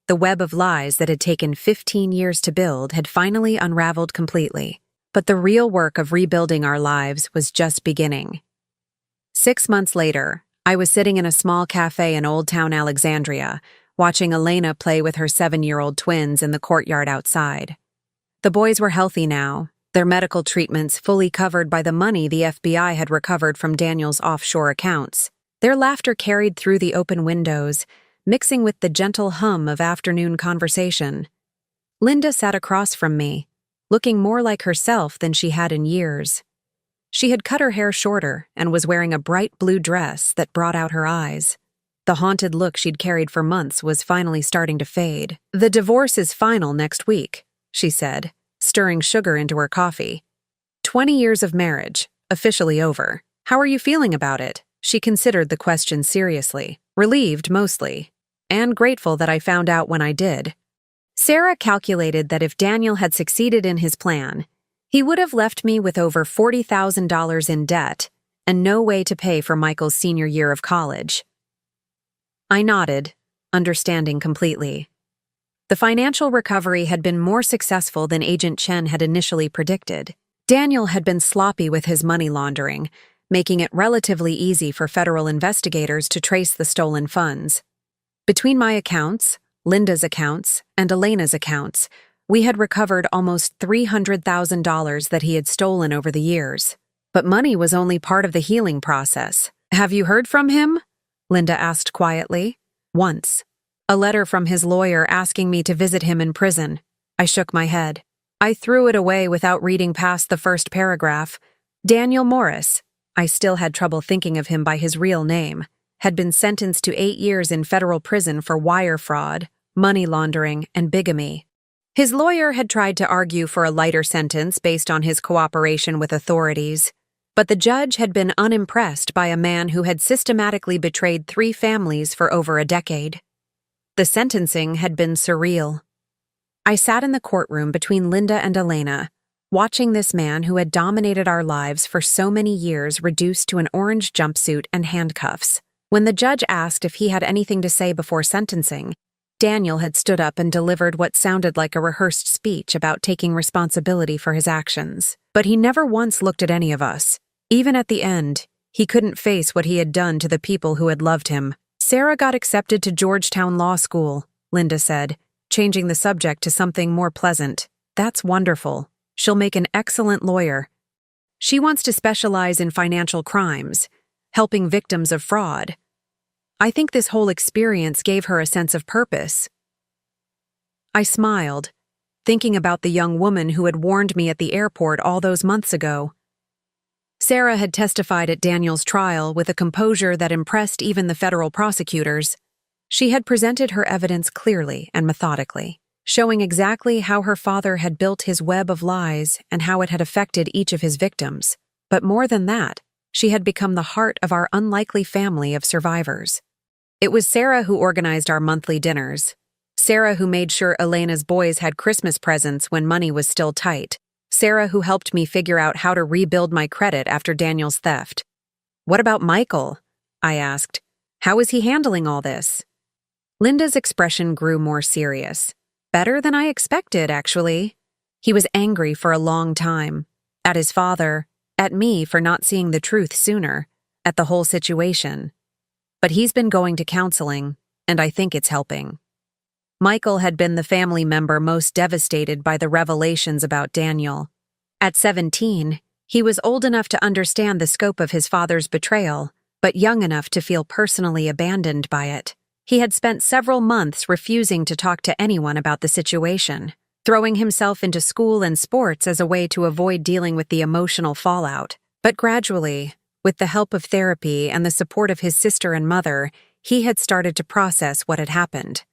The web of lies that had taken 15 years to build had finally unraveled completely, but the real work of rebuilding our lives was just beginning. 6 months later, I was sitting in a small cafe in Old Town Alexandria, watching Elena play with her 7-year-old twins in the courtyard outside. The boys were healthy now, their medical treatments fully covered by the money the FBI had recovered from Daniel's offshore accounts. Their laughter carried through the open windows, mixing with the gentle hum of afternoon conversation. Linda sat across from me, looking more like herself than she had in years. She had cut her hair shorter and was wearing a bright blue dress that brought out her eyes. The haunted look she'd carried for months was finally starting to fade. The divorce is final next week, she said, stirring sugar into her coffee. 20 years of marriage, officially over. How are you feeling about it? She considered the question seriously, relieved mostly, and grateful that I found out when I did. Sarah calculated that if Daniel had succeeded in his plan, he would have left me with over $40,000 in debt and no way to pay for Michael's senior year of college. I nodded, understanding completely. The financial recovery had been more successful than Agent Chen had initially predicted. Daniel had been sloppy with his money laundering, making it relatively easy for federal investigators to trace the stolen funds. Between my accounts, Linda's accounts, and Elena's accounts, we had recovered almost $300,000 that he had stolen over the years. But money was only part of the healing process. "Have you heard from him?" Linda asked quietly. "Once. A letter from his lawyer asking me to visit him in prison." I shook my head. I threw it away without reading past the first paragraph. Daniel Morris, I still had trouble thinking of him by his real name, had been sentenced to 8 years in federal prison for wire fraud, money laundering, and bigamy. His lawyer had tried to argue for a lighter sentence based on his cooperation with authorities, but the judge had been unimpressed by a man who had systematically betrayed 3 families for over a decade. The sentencing had been surreal. I sat in the courtroom between Linda and Elena, watching this man who had dominated our lives for so many years reduced to an orange jumpsuit and handcuffs. When the judge asked if he had anything to say before sentencing, Daniel had stood up and delivered what sounded like a rehearsed speech about taking responsibility for his actions. But he never once looked at any of us. Even at the end, he couldn't face what he had done to the people who had loved him. "Sarah got accepted to Georgetown Law School," Linda said, changing the subject to something more pleasant. "That's wonderful. She'll make an excellent lawyer. She wants to specialize in financial crimes, helping victims of fraud. I think this whole experience gave her a sense of purpose." I smiled, thinking about the young woman who had warned me at the airport all those months ago. Sarah had testified at Daniel's trial with a composure that impressed even the federal prosecutors. She had presented her evidence clearly and methodically, showing exactly how her father had built his web of lies and how it had affected each of his victims. But more than that, she had become the heart of our unlikely family of survivors. It was Sarah who organized our monthly dinners. Sarah who made sure Elena's boys had Christmas presents when money was still tight. Sarah who helped me figure out how to rebuild my credit after Daniel's theft. "What about Michael?" I asked. "How is he handling all this?" Linda's expression grew more serious. "Better than I expected, actually. He was angry for a long time. At his father, at me for not seeing the truth sooner, at the whole situation. But he's been going to counseling, and I think it's helping." Michael had been the family member most devastated by the revelations about Daniel. At 17, he was old enough to understand the scope of his father's betrayal, but young enough to feel personally abandoned by it. He had spent several months refusing to talk to anyone about the situation, throwing himself into school and sports as a way to avoid dealing with the emotional fallout. But gradually, with the help of therapy and the support of his sister and mother, he had started to process what had happened.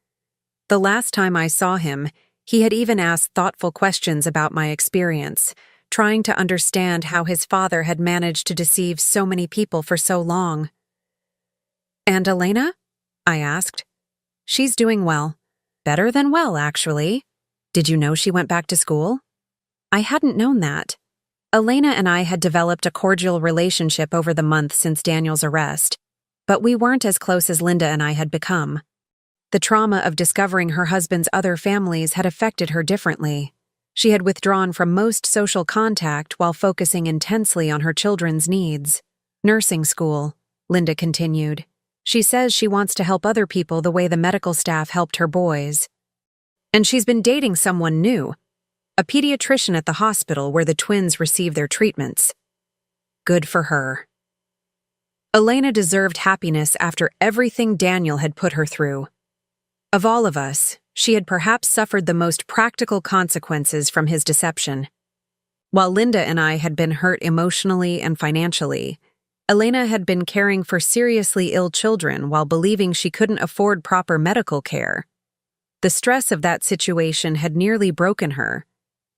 The last time I saw him, he had even asked thoughtful questions about my experience, trying to understand how his father had managed to deceive so many people for so long. "And Elena?" I asked. "She's doing well. Better than well, actually. Did you know she went back to school?" I hadn't known that. Elena and I had developed a cordial relationship over the months since Daniel's arrest, but we weren't as close as Linda and I had become. The trauma of discovering her husband's other families had affected her differently. She had withdrawn from most social contact while focusing intensely on her children's needs. "Nursing school," Linda continued. "She says she wants to help other people the way the medical staff helped her boys. And she's been dating someone new, a pediatrician at the hospital where the twins receive their treatments. Good for her." Elena deserved happiness after everything Daniel had put her through. Of all of us, she had perhaps suffered the most practical consequences from his deception. While Linda and I had been hurt emotionally and financially, Elena had been caring for seriously ill children while believing she couldn't afford proper medical care. The stress of that situation had nearly broken her,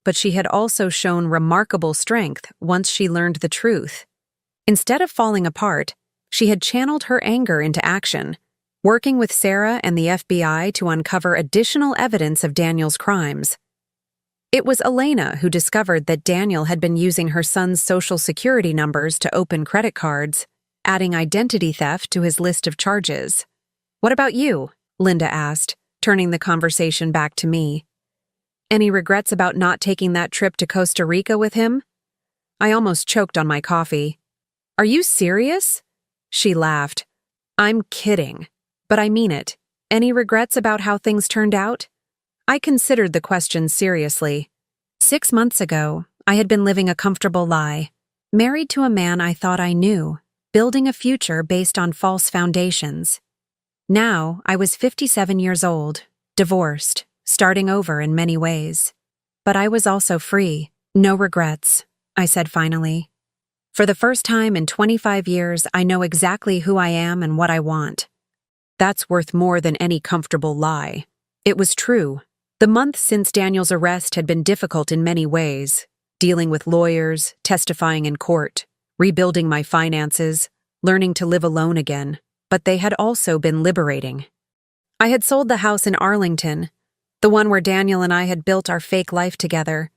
but she had also shown remarkable strength once she learned the truth. Instead of falling apart, she had channeled her anger into action, working with Sarah and the FBI to uncover additional evidence of Daniel's crimes. It was Elena who discovered that Daniel had been using her son's social security numbers to open credit cards, adding identity theft to his list of charges. "What about you?" Linda asked, turning the conversation back to me. "Any regrets about not taking that trip to Costa Rica with him?" I almost choked on my coffee. Are you serious? She laughed. I'm kidding. But I mean it. Any regrets about how things turned out? I considered the question seriously. 6 months ago, I had been living a comfortable lie, married to a man I thought I knew, building a future based on false foundations. Now, I was 57 years old, divorced, starting over in many ways. But I was also free. No regrets, I said finally. For the first time in 25 years, I know exactly who I am and what I want. That's worth more than any comfortable lie. It was true. The month since Daniel's arrest had been difficult in many ways, dealing with lawyers, testifying in court, rebuilding my finances, learning to live alone again, but they had also been liberating. I had sold the house in Arlington, the one where Daniel and I had built our fake life together.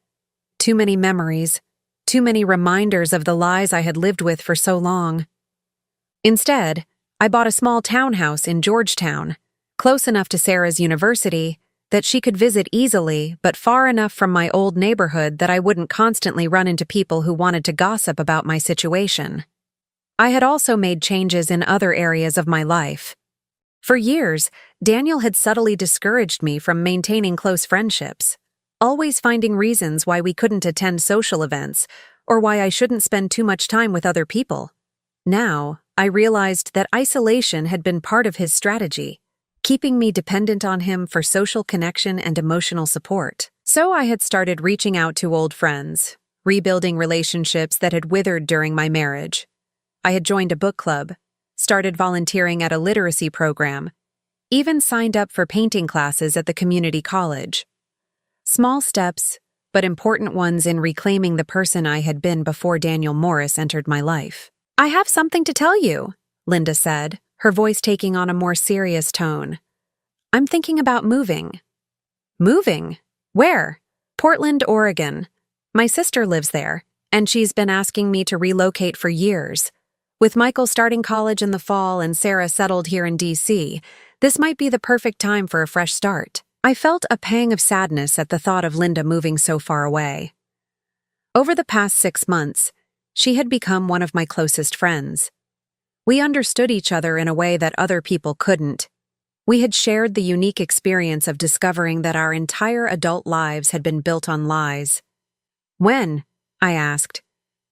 Too many memories, too many reminders of the lies I had lived with for so long. Instead, I bought a small townhouse in Georgetown, close enough to Sarah's university that she could visit easily, but far enough from my old neighborhood that I wouldn't constantly run into people who wanted to gossip about my situation. I had also made changes in other areas of my life. For years, Daniel had subtly discouraged me from maintaining close friendships, always finding reasons why we couldn't attend social events or why I shouldn't spend too much time with other people. Now, I realized that isolation had been part of his strategy, keeping me dependent on him for social connection and emotional support. So I had started reaching out to old friends, rebuilding relationships that had withered during my marriage. I had joined a book club, started volunteering at a literacy program, even signed up for painting classes at the community college. Small steps, but important ones in reclaiming the person I had been before Daniel Morris entered my life. I have something to tell you, Linda said, her voice taking on a more serious tone. I'm thinking about moving. Moving? Where? Portland, Oregon. My sister lives there, and she's been asking me to relocate for years. With Michael starting college in the fall and Sarah settled here in D.C., this might be the perfect time for a fresh start. I felt a pang of sadness at the thought of Linda moving so far away. Over the past 6 months, she had become one of my closest friends. We understood each other in a way that other people couldn't. We had shared the unique experience of discovering that our entire adult lives had been built on lies. When? I asked.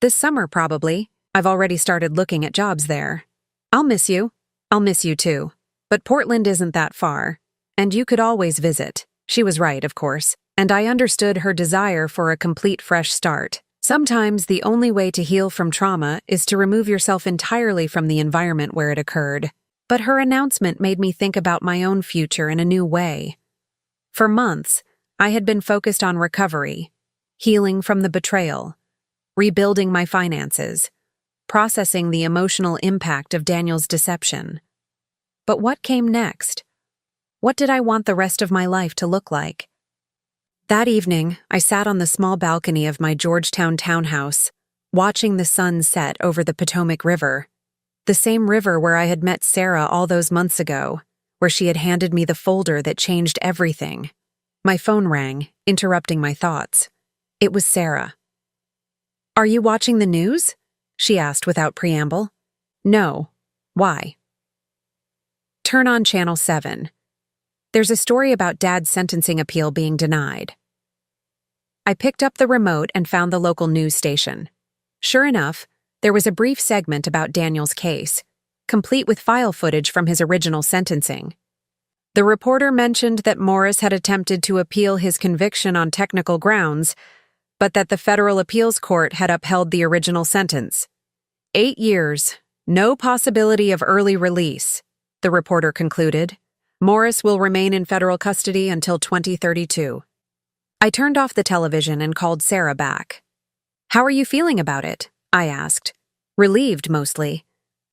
This summer, probably. I've already started looking at jobs there. I'll miss you. I'll miss you too. But Portland isn't that far. And you could always visit. She was right, of course, and I understood her desire for a complete fresh start. Sometimes the only way to heal from trauma is to remove yourself entirely from the environment where it occurred. But her announcement made me think about my own future in a new way. For months, I had been focused on recovery, healing from the betrayal, rebuilding my finances, processing the emotional impact of Daniel's deception. But what came next? What did I want the rest of my life to look like? That evening, I sat on the small balcony of my Georgetown townhouse, watching the sun set over the Potomac River, the same river where I had met Sarah all those months ago, where she had handed me the folder that changed everything. My phone rang, interrupting my thoughts. It was Sarah. Are you watching the news? She asked without preamble. No. Why? Turn on Channel 7. There's a story about Dad's sentencing appeal being denied. I picked up the remote and found the local news station. Sure enough, there was a brief segment about Daniel's case, complete with file footage from his original sentencing. The reporter mentioned that Morris had attempted to appeal his conviction on technical grounds, but that the federal appeals court had upheld the original sentence. 8 years, no possibility of early release, the reporter concluded. Morris will remain in federal custody until 2032. I turned off the television and called Sarah back. How are you feeling about it? I asked. Relieved, mostly.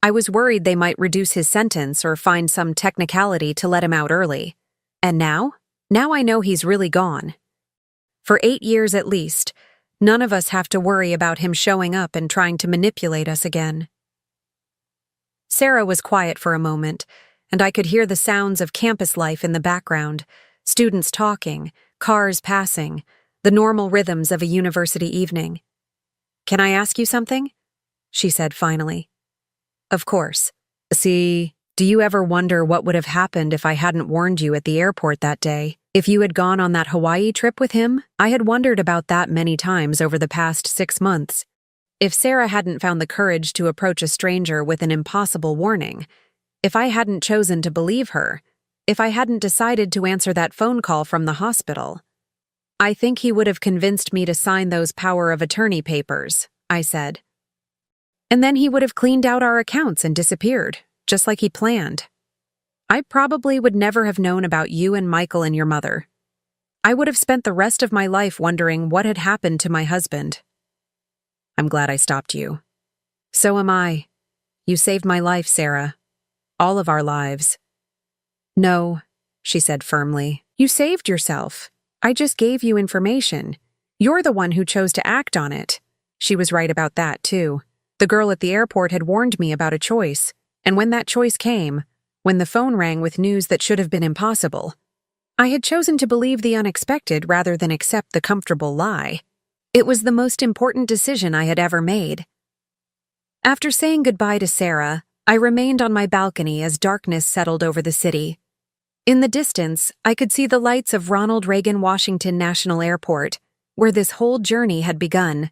I was worried they might reduce his sentence or find some technicality to let him out early. And now? Now I know he's really gone. For 8 years at least, none of us have to worry about him showing up and trying to manipulate us again. Sarah was quiet for a moment, and I could hear the sounds of campus life in the background, students talking, cars passing, the normal rhythms of a university evening. Can I ask you something? she said finally. Of course. See, do you ever wonder what would have happened if I hadn't warned you at the airport that day? If you had gone on that Hawaii trip with him? I had wondered about that many times over the past 6 months. If Sarah hadn't found the courage to approach a stranger with an impossible warning, if I hadn't chosen to believe her, if I hadn't decided to answer that phone call from the hospital, I think he would have convinced me to sign those power of attorney papers, I said. And then he would have cleaned out our accounts and disappeared, just like he planned. I probably would never have known about you and Michael and your mother. I would have spent the rest of my life wondering what had happened to my husband. I'm glad I stopped you. So am I. You saved my life, Sarah. All of our lives. No, she said firmly. You saved yourself. I just gave you information. You're the one who chose to act on it. She was right about that, too. The girl at the airport had warned me about a choice, and when that choice came, when the phone rang with news that should have been impossible, I had chosen to believe the unexpected rather than accept the comfortable lie. It was the most important decision I had ever made. After saying goodbye to Sarah, I remained on my balcony as darkness settled over the city. In the distance, I could see the lights of Ronald Reagan Washington National Airport, where this whole journey had begun.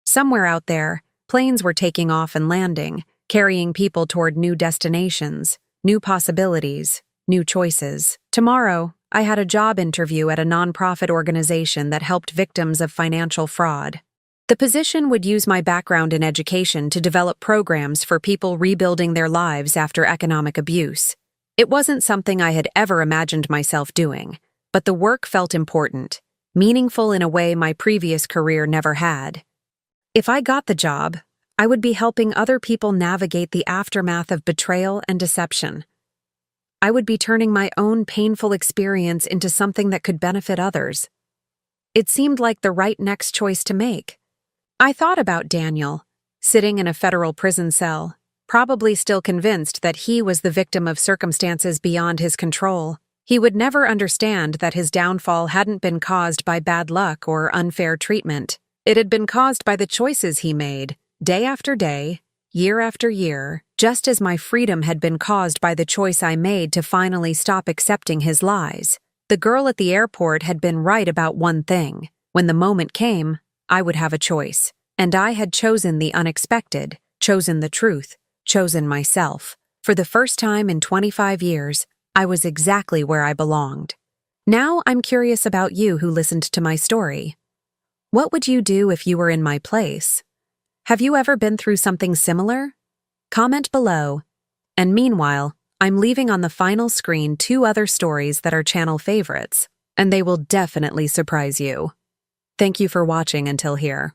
Somewhere out there, planes were taking off and landing, carrying people toward new destinations, new possibilities, new choices. Tomorrow, I had a job interview at a nonprofit organization that helped victims of financial fraud. The position would use my background in education to develop programs for people rebuilding their lives after economic abuse. It wasn't something I had ever imagined myself doing, but the work felt important, meaningful in a way my previous career never had. If I got the job, I would be helping other people navigate the aftermath of betrayal and deception. I would be turning my own painful experience into something that could benefit others. It seemed like the right next choice to make. I thought about Daniel, sitting in a federal prison cell, probably still convinced that he was the victim of circumstances beyond his control. He would never understand that his downfall hadn't been caused by bad luck or unfair treatment. It had been caused by the choices he made, day after day, year after year, just as my freedom had been caused by the choice I made to finally stop accepting his lies. The girl at the airport had been right about one thing. When the moment came, I would have a choice. And I had chosen the unexpected, chosen the truth, chosen myself. For the first time in 25 years, I was exactly where I belonged. Now I'm curious about you who listened to my story. What would you do if you were in my place? Have you ever been through something similar? Comment below. And meanwhile, I'm leaving on the final screen 2 other stories that are channel favorites, and they will definitely surprise you. Thank you for watching until here.